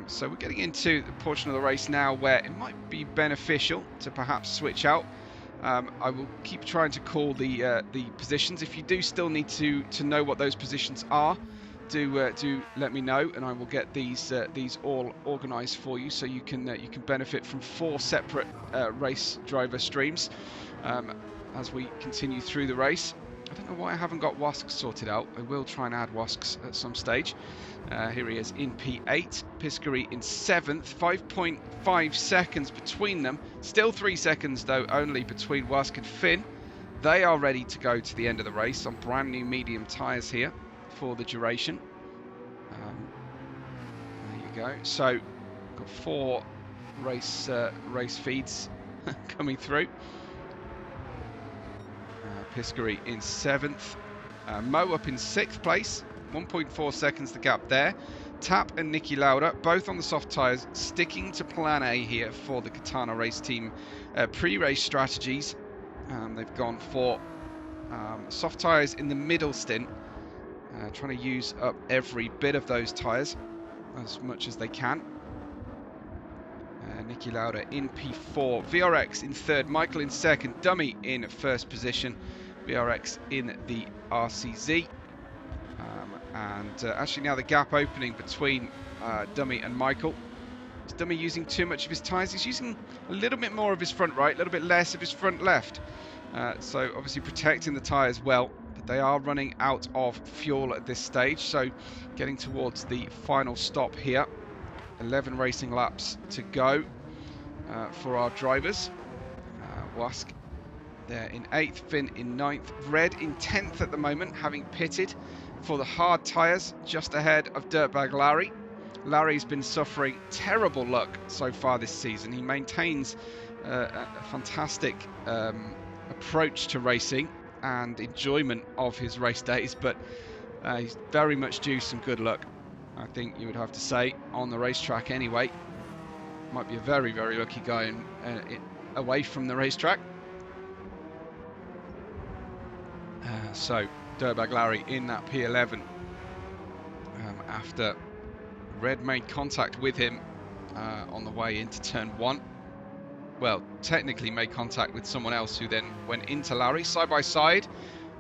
So we're getting into the portion of the race now where it might be beneficial to perhaps switch out. I will keep trying to call the positions. If you do still need to know what those positions are, do let me know, and I will get these all organised for you, so you can benefit from 4 separate race driver streams as we continue through the race. I don't know why I haven't got Wasks sorted out. I will try and add Wasks at some stage. Here he is in P8, Piscary in 7th, 5.5 seconds between them. Still 3 seconds though only between Wask and Finn. They are ready to go to the end of the race on brand new medium tyres here for the duration. There you go. So got 4 race feeds coming through. Piscary in 7th, Mo up in 6th place, 1.4 seconds the gap there. Tap and Niki Lauda both on the soft tyres, sticking to plan A here for the Katana race team pre-race strategies. They've gone for soft tyres in the middle stint, trying to use up every bit of those tyres as much as they can. Niki Lauda in P4, VRX in 3rd, Michael in 2nd, Dummy in 1st position, VRX in the RCZ. Actually now the gap opening between Dummy and Michael. Is Dummy using too much of his tyres? He's using a little bit more of his front right, a little bit less of his front left. So obviously protecting the tyres well, but they are running out of fuel at this stage. So getting towards the final stop here. 11 racing laps to go for our drivers. Wask there in 8th, Finn in 9th, Red in 10th at the moment, having pitted for the hard tyres just ahead of Dirtbag Larry. Larry's been suffering terrible luck so far this season. He maintains a fantastic approach to racing and enjoyment of his race days, but he's very much due some good luck, I think you would have to say, on the racetrack anyway. Might be a very, very lucky guy away from the racetrack. So, Dirtbag Larry in that P11 after Red made contact with him on the way into turn 1. Well, technically made contact with someone else who then went into Larry side by side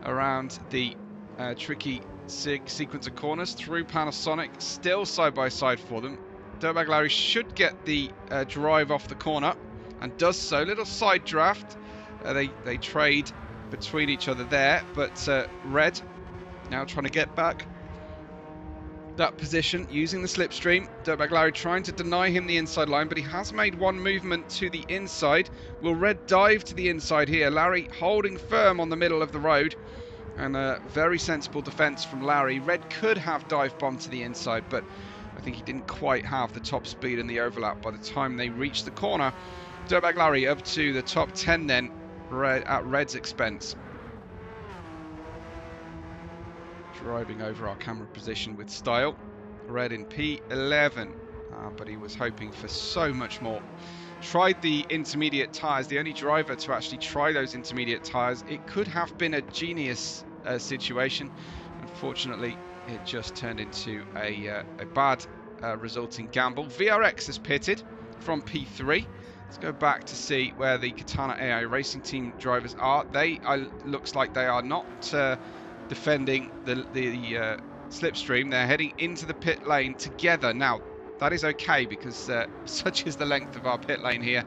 around the tricky sequence of corners through Panasonic, still side by side for them. Dirtbag Larry should get the drive off the corner and does so. Little side draft. They trade between each other there, but Red now trying to get back that position using the slipstream. Dirtbag Larry trying to deny him the inside line, but he has made one movement to the inside. Will Red dive to the inside here? Larry holding firm on the middle of the road, and a very sensible defence from Larry. Red could have dive bombed to the inside, but I think he didn't quite have the top speed in the overlap by the time they reached the corner. Dirtbag Larry up to the top 10 then, at Red's expense. Driving over our camera position with style. Red in P11, but he was hoping for so much more. Tried the intermediate tyres, the only driver to actually try those intermediate tyres. It could have been a genius situation. Unfortunately, it just turned into a bad resulting gamble. VRX has pitted from P3. Let's go back to see where the Katana AI Racing Team drivers are. Looks like they are not defending the slipstream. They're heading into the pit lane together. Now, that is okay because such is the length of our pit lane here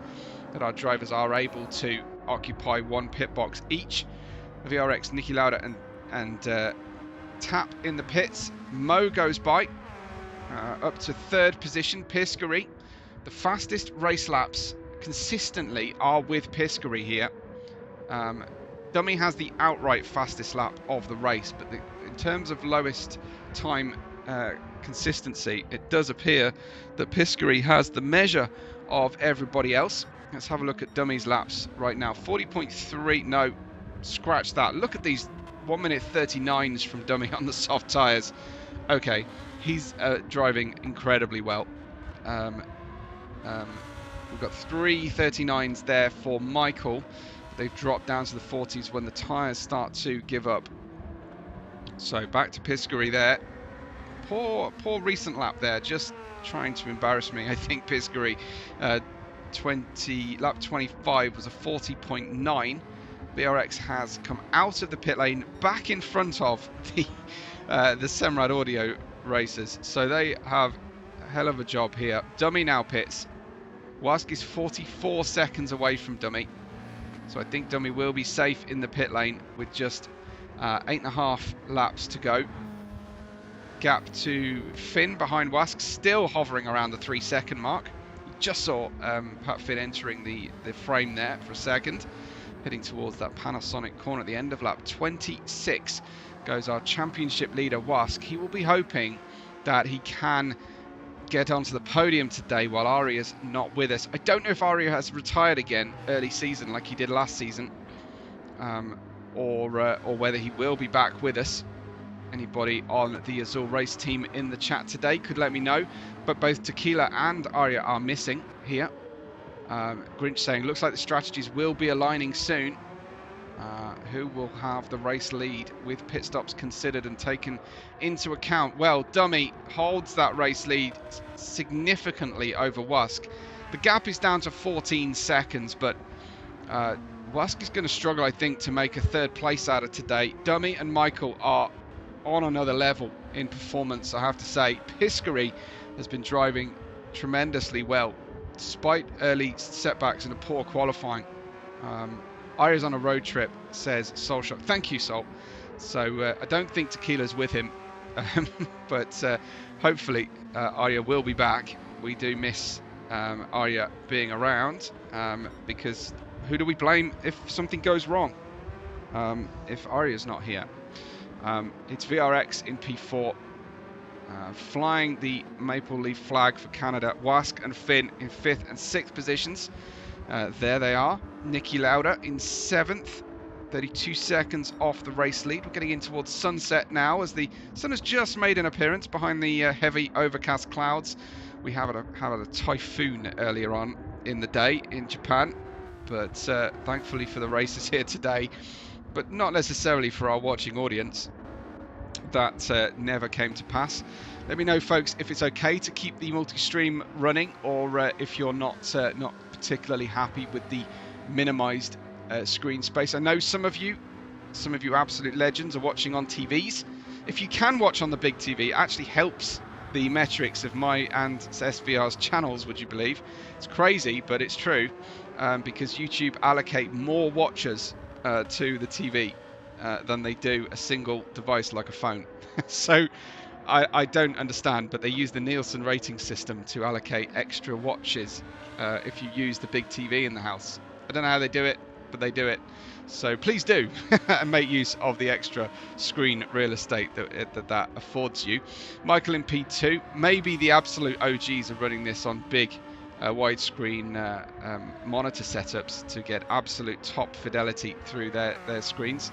that our drivers are able to occupy one pit box each. VRX, Niki Lauda and Tap in the pits. Mo goes by up to 3rd position. Piscary, the fastest race laps consistently are with Piscary here. Dummy has the outright fastest lap of the race, but in terms of lowest time consistency, it does appear that Piscary has the measure of everybody else. Let's have a look at Dummy's laps right now. 40.3, no, scratch that. Look at these 1 minute 39s from Dummy on the soft tyres. Okay, he's driving incredibly well. We've got 3 39s there for Michael. They've dropped down to the 40s when the tyres start to give up. So back to Piscary there. Poor recent lap there, just trying to embarrass me. I think Piscary lap 25 was a 40.9. VRX has come out of the pit lane, back in front of the Semrad Audio racers. So they have a hell of a job here. Dummy now pits. Wask is 44 seconds away from Dummy. So I think Dummy will be safe in the pit lane with just 8.5 laps to go. Gap to Finn behind Wask, still hovering around the 3-second mark. Just saw Pat Finn entering the frame there for a second, heading towards that Panasonic corner at the end of lap 26. Goes our championship leader Wask. He will be hoping that he can get onto the podium today while Aria's not with us. I don't know if Aria has retired again early season like he did last season, or whether he will be back with us. Anybody on the Azul race team in the chat today could let me know. But both Tequila and Aria are missing here. Grinch saying, looks like the strategies will be aligning soon. Who will have the race lead with pit stops considered and taken into account? Well, Dummy holds that race lead significantly over Wask. The gap is down to 14 seconds, but Wask is going to struggle, I think, to make a third place out of today. Dummy and Michael are on another level in performance, I have to say. Piscary has been driving tremendously well, despite early setbacks and a poor qualifying. Aria's on a road trip, says Soul Shock. Thank you, Soul. So I don't think Tequila's with him, but hopefully Aria will be back. We do miss Aria being around, because who do we blame if something goes wrong? If Aria's not here. It's VRX in P4, flying the maple leaf flag for Canada. Wask and Finn in 5th and 6th positions. There they are. Niki Lauda in 7th, 32 seconds off the race lead. We're getting in towards sunset now as the sun has just made an appearance behind the heavy overcast clouds. We had a typhoon earlier on in the day in Japan, but thankfully for the races here today, but not necessarily for our watching audience. That never came to pass. Let me know, folks, if it's okay to keep the multi-stream running, or if you're not particularly happy with the minimized screen space. I know some of you absolute legends are watching on TVs. If you can watch on the big TV, it actually helps the metrics of my and SVR's channels, would you believe? It's crazy, but it's true, because YouTube allocate more watchers to the TV than they do a single device like a phone. So I don't understand, but they use the Nielsen rating system to allocate extra watches if you use the big TV in the house. I don't know how they do it, but they do it. So please do and make use of the extra screen real estate that affords you. Michael in P2, maybe the absolute OGs are running this on big widescreen monitor setups to get absolute top fidelity through their screens.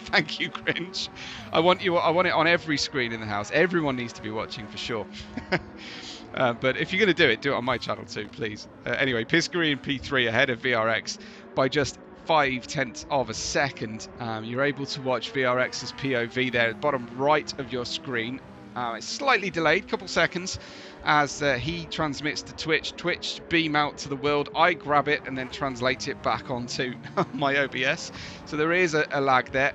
Thank you, Grinch. I want it on every screen in the house. Everyone needs to be watching for sure. But if you're going to do it on my channel too, please. Anyway, Piscary in P3 ahead of VRX by just 0.5 of a second. You're able to watch VRX's POV there at the bottom right of your screen. It's slightly delayed, couple seconds, as he transmits to Twitch. Twitch beam out to the world. I grab it and then translate it back onto my OBS. So there is a lag there.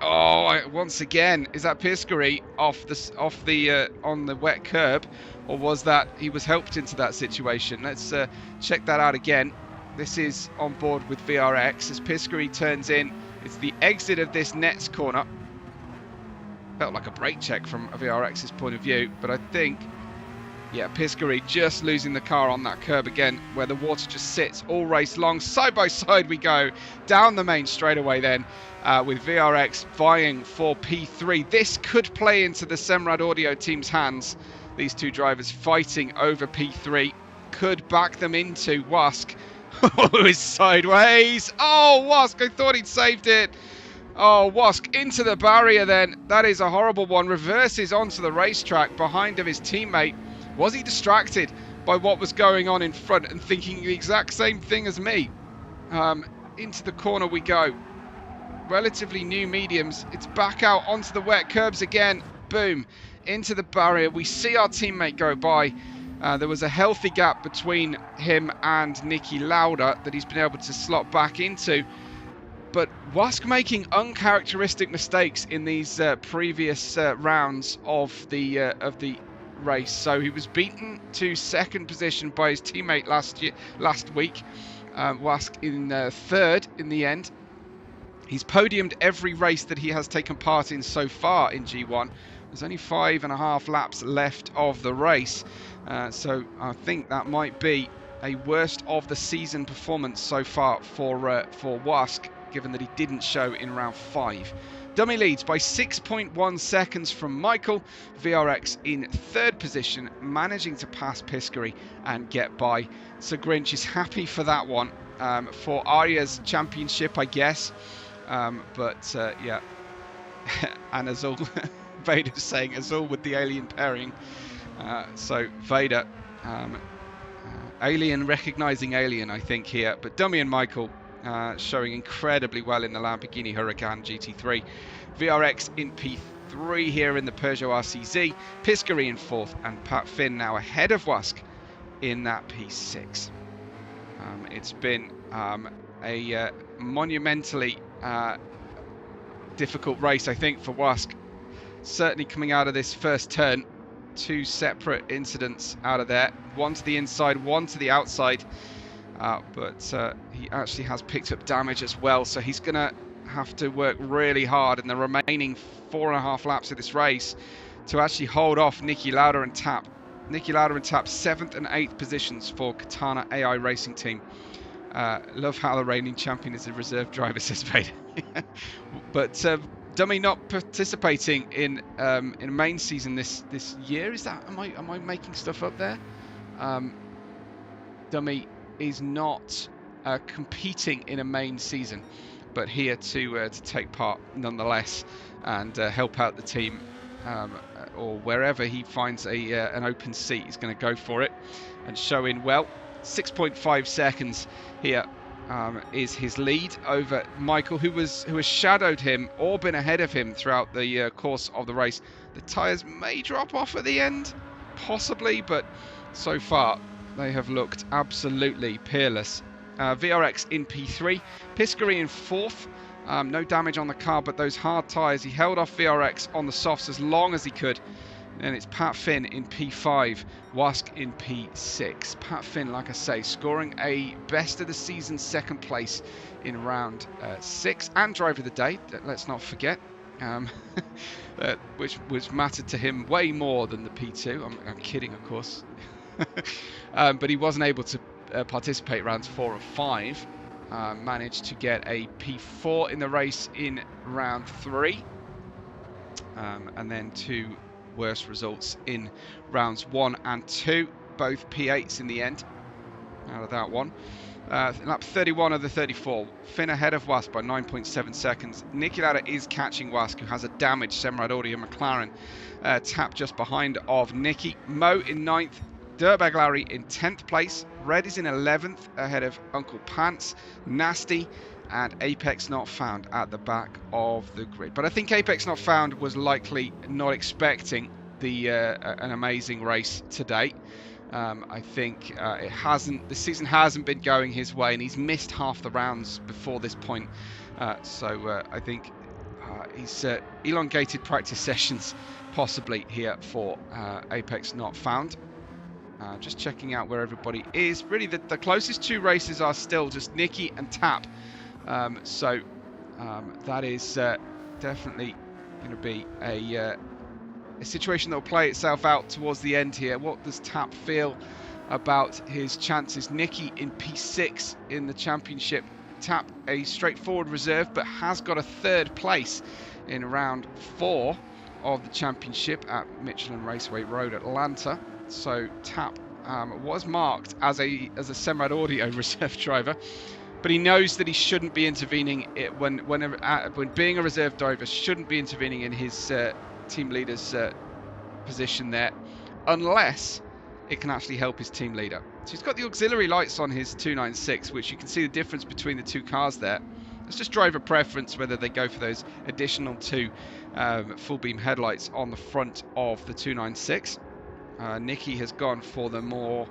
Oh, once again, is that Piscary on the wet curb, or was that he was helped into that situation? Let's check that out again. This is on board with VRX as Piscary turns in. It's the exit of this Nets corner. Felt like a brake check from VRX's point of view, but I think, yeah, Piscary just losing the car on that curb again, where the water just sits all race long. Side by side we go down the main straightaway then, with VRX vying for P3. This could play into the Semrad Audio team's hands. These two drivers fighting over P3 could back them into Wask. Oh, he's sideways. Oh, Wask, I thought he'd saved it. Oh, Wask into the barrier then. That is a horrible one. Reverses onto the racetrack behind of his teammate. Was he distracted by what was going on in front and thinking the exact same thing as me? Into the corner we go. Relatively new mediums. It's back out onto the wet curbs again. Boom. Into the barrier. We see our teammate go by. There was a healthy gap between him and Niki Lauda that he's been able to slot back into. But Wask making uncharacteristic mistakes in these previous rounds of the race. So he was beaten to second position by his teammate last week. Wask in third in the end. He's podiumed every race that he has taken part in so far in G1. There's only 5.5 laps left of the race, so I think that might be a worst of the season performance so far for Wask, given that he didn't show in round 5. Dummy leads by 6.1 seconds from Michael. VRX in 3rd position, managing to pass Piscary and get by. So Grinch is happy for that one, for Arya's championship, I guess. Yeah, and Azul, Vader's saying Azul with the alien pairing. So Vader, alien recognizing alien, I think here. But Dummy and Michael showing incredibly well in the Lamborghini Huracan GT3. VRX in P3 here in the Peugeot RCZ. Piscary in 4th, and Pat Finn now ahead of Wask in that P6. It's been a monumentally difficult race, I think, for Wask. Certainly coming out of this first turn, 2 separate incidents out of there, one to the inside, one to the outside, but he actually has picked up damage as well, so he's gonna have to work really hard in the remaining 4.5 laps of this race to actually hold off Niki Lauda and Tap. Niki Lauda and Tap 7th and 8th positions for Katana AI Racing Team. Love how the reigning champion is a reserve driver, says Vader. But Dummy not participating in main season this year. Is that, am I making stuff up there? Dummy is not competing in a main season, but here to take part nonetheless and help out the team, or wherever he finds an open seat, he's going to go for it and show in well. 6.5 seconds here is his lead over Michael, who has shadowed him or been ahead of him throughout the course of the race. The tyres may drop off at the end, possibly, but so far they have looked absolutely peerless. VRX in P3, Piscary in 4th. No damage on the car, but those hard tyres, he held off VRX on the softs as long as he could. And it's Pat Finn in P5, Wask in P6. Pat Finn, like I say, scoring a best of the season 2nd place in round 6, and driver of the day, let's not forget, which mattered to him way more than the P2. I'm kidding, of course. But he wasn't able to participate rounds 4 and 5. Managed to get a P4 in the race in round 3, and then 2 worst results in rounds 1 and 2, both P8s in the end out of that one. Lap 31 of the 34, Finn ahead of Wask by 9.7 seconds. Niki Lauda is catching Wask, who has a damaged Semrad Audio McLaren. Tap just behind of Niki. Mo in 9th, Dirtbag Larry in 10th place. Red is in 11th ahead of Uncle Pants, Nasty, and Apex Not Found at the back of the grid. But I think Apex Not Found was likely not expecting an amazing race today. I think the season hasn't been going his way, and he's missed half the rounds before this point. So I think he's elongated practice sessions possibly here for Apex Not Found. Just checking out where everybody is. Really, the closest 2 races are still just Niki and Tap. So that is definitely going to be a situation that will play itself out towards the end here. What does Tap feel about his chances? Niki in P6 in the championship. Tap a straightforward reserve, but has got a 3rd place in round 4 of the championship at Michelin Raceway Road, Atlanta. So Tap was marked as a Semrad Audio reserve driver, but he knows that he shouldn't be intervening when being a reserve driver, shouldn't be intervening in his team leader's position there, unless it can actually help his team leader. So he's got the auxiliary lights on his 296, which you can see the difference between the 2 cars there. It's just driver preference whether they go for those additional 2 full beam headlights on the front of the 296. Niki has gone for the more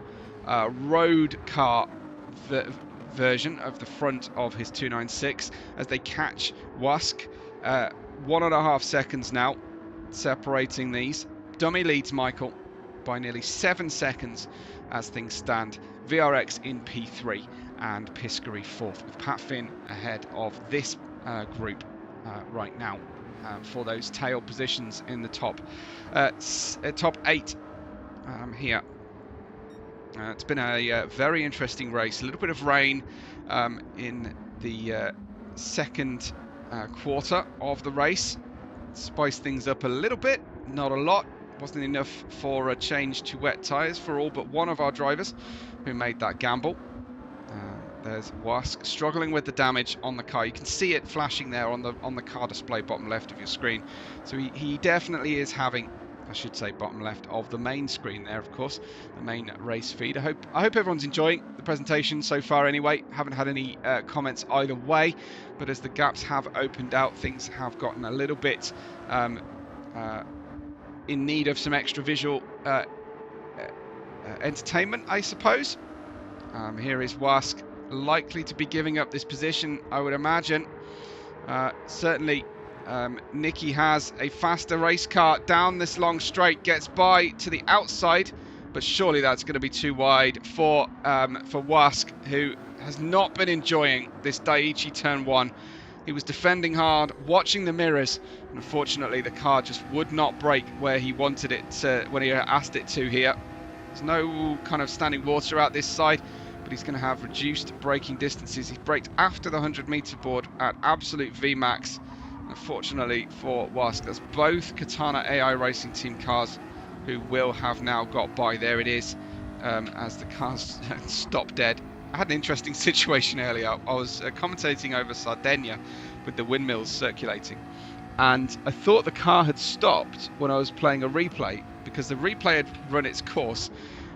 road car version of the front of his 296 as they catch Wask. 1.5 seconds now separating these. Dummy leads Michael by nearly 7 seconds as things stand. VRX in P3 and Piscary 4th, with Pat Finn ahead of this group right now for those tail positions in the top top 8 here. It's been a very interesting race. A little bit of rain in the second quarter of the race. Spiced things up a little bit, not a lot. Wasn't enough for a change to wet tyres for all but one of our drivers who made that gamble. There's Wask struggling with the damage on the car. You can see it flashing there on the car display bottom left of your screen. So he definitely is having, I should say bottom left of the main screen there, of course, the main race feed. I hope everyone's enjoying the presentation so far anyway. Haven't had any comments either way, but as the gaps have opened out, things have gotten a little bit in need of some extra visual entertainment, I suppose. Here is Wask, likely to be giving up this position, I would imagine. Certainly Nicky has a faster race car down this long straight, gets by to the outside, but surely that's going to be too wide for Wask, who has not been enjoying this Daiichi turn 1. He was defending hard, watching the mirrors, and unfortunately the car just would not brake where he wanted it to, when he asked it to here. There's no kind of standing water out this side, but he's going to have reduced braking distances. He's braked after the 100-meter board at absolute VMAX. Unfortunately for Wask, that's both Katana AI Racing Team cars who will have now got by. There it is, as the cars stop dead. I had an interesting situation earlier. I was commentating over Sardinia with the windmills circulating, and I thought the car had stopped when I was playing a replay because the replay had run its course,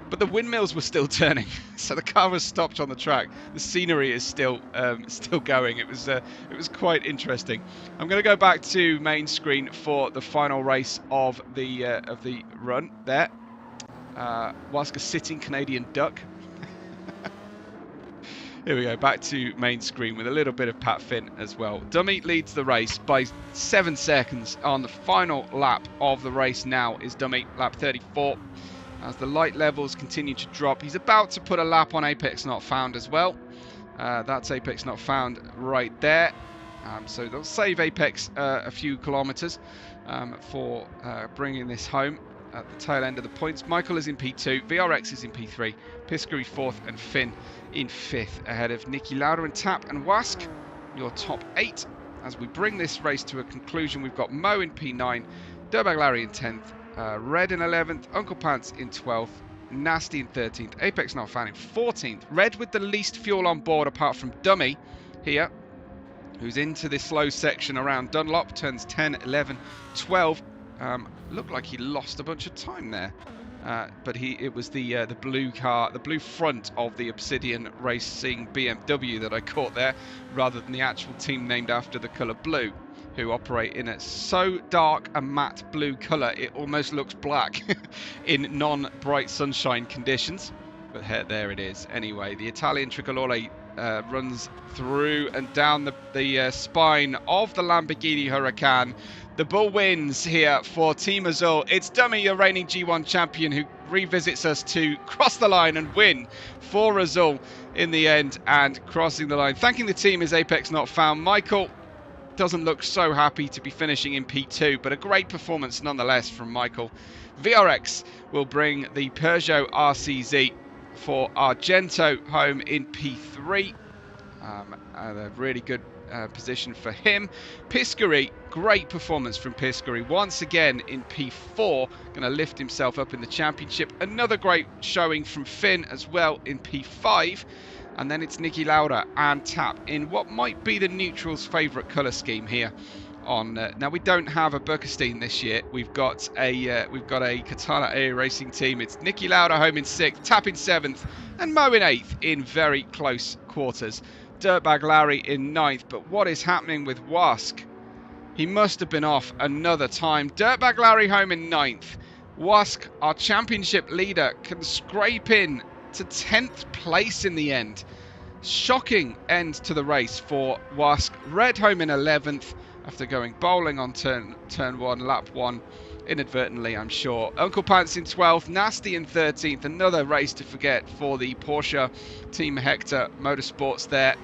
but the windmills were still turning, so the car was stopped on the track. The scenery is still going. It was quite interesting. I'm going to go back to main screen for the final race of the run. There, Wask a sitting Canadian duck. Here we go, back to main screen with a little bit of Pat Finn as well. Dummy leads the race by 7 seconds on the final lap of the race. Now is Dummy, lap 34. As the light levels continue to drop, he's about to put a lap on Apex Not Found as well. That's Apex Not Found right there. So they'll save Apex a few kilometers for bringing this home at the tail end of the points. Michael is in P2, VRX is in P3, Piscary 4th, and Finn in 5th, ahead of Nicky Lauda and Tap and Wask, your top 8. As we bring this race to a conclusion, we've got Mo in P9, Dirtbag Larry in 10th, Red in 11th, Uncle Pants in 12th, Nasty in 13th, Apex Not Found in 14th. Red with the least fuel on board apart from Dummy here, who's into this slow section around Dunlop, turns 10, 11, 12. Looked like he lost a bunch of time there, but it was the blue car, the blue front of the Obsidian Racing BMW that I caught there, rather than the actual team named after the colour blue, who operate in a so dark a matte blue colour it almost looks black in non-bright sunshine conditions. But there it is. Anyway, the Italian Tricolore runs through and down the spine of the Lamborghini Huracan. The bull wins here for Team Azul. It's Dummy, your reigning G1 champion, who revisits us to cross the line and win for Azul in the end, and crossing the line. Thanking the team is Apex Not Found. Michael doesn't look so happy to be finishing in P2, but a great performance nonetheless from Michael. VRX will bring the Peugeot RCZ for Argento home in P3. A really good position for him. Piscary, great performance from Piscary once again in P4, going to lift himself up in the championship. Another great showing from Finn as well in P5, and then it's Nicky Lauda and Tap in what might be the neutrals' favourite colour scheme here. Now we don't have a Burkestein this year. We've got a Katana AI Racing team. It's Nicky Lauda home in 6th, Tap in 7th, and Mo in 8th in very close quarters. Dirtbag Larry in 9th, but what is happening with Wask? He must have been off another time. Dirtbag Larry home in 9th. Wask, our championship leader, can scrape in to 10th place in the end. Shocking end to the race for Wask. Red home in 11th after going bowling on turn 1, lap 1. Inadvertently, I'm sure. Uncle Pants in 12th, Nasty in 13th. Another race to forget for the Porsche Team Hector Motorsports there.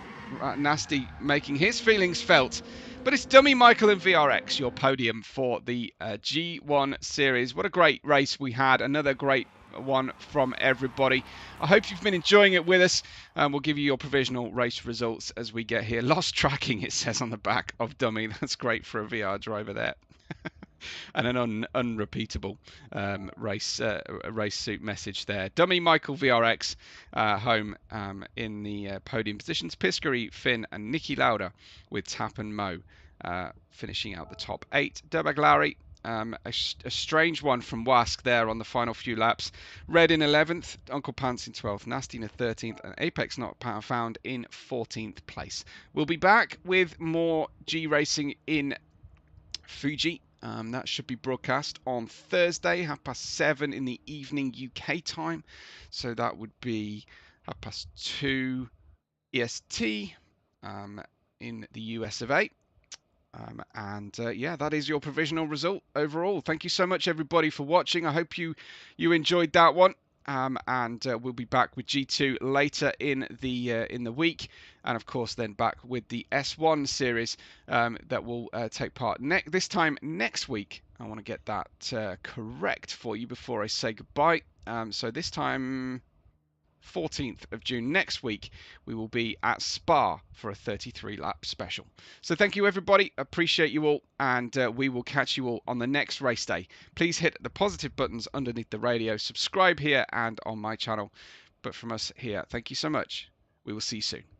Nasty making his feelings felt. But it's Dummy Michael and VRX, your podium for the G1 series. What a great race we had. Another great one from everybody. I hope you've been enjoying it with us. We'll give you your provisional race results as we get here. Lost tracking, it says on the back of Dummy. That's great for a VR driver there. And an unrepeatable race suit message there. Dummy Michael VRX home in the podium positions. Piscary, Finn, and Nicky Lauda with Tap and Mo finishing out the top 8. Durbag Larry. A strange one from Wask there on the final few laps. Red in 11th, Uncle Pants in 12th, Nasty in 13th, and Apex not found in 14th place. We'll be back with more G racing in Fuji. That should be broadcast on Thursday, 7:30 in the evening UK time. So that would be 2:30 EST in the US of A. Yeah, that is your provisional result overall. Thank you so much, everybody, for watching. I hope you enjoyed that one. We'll be back with G2 later in the week, and of course then back with the S1 series that will take part this time next week. I want to get that correct for you before I say goodbye. So this time 14th of June next week, we will be at Spa for a 33-lap special. So thank you, everybody. Appreciate you all, and we will catch you all on the next race day. Please hit the positive buttons underneath the radio, subscribe here and on my channel. But from us here, thank you so much. We will see you soon.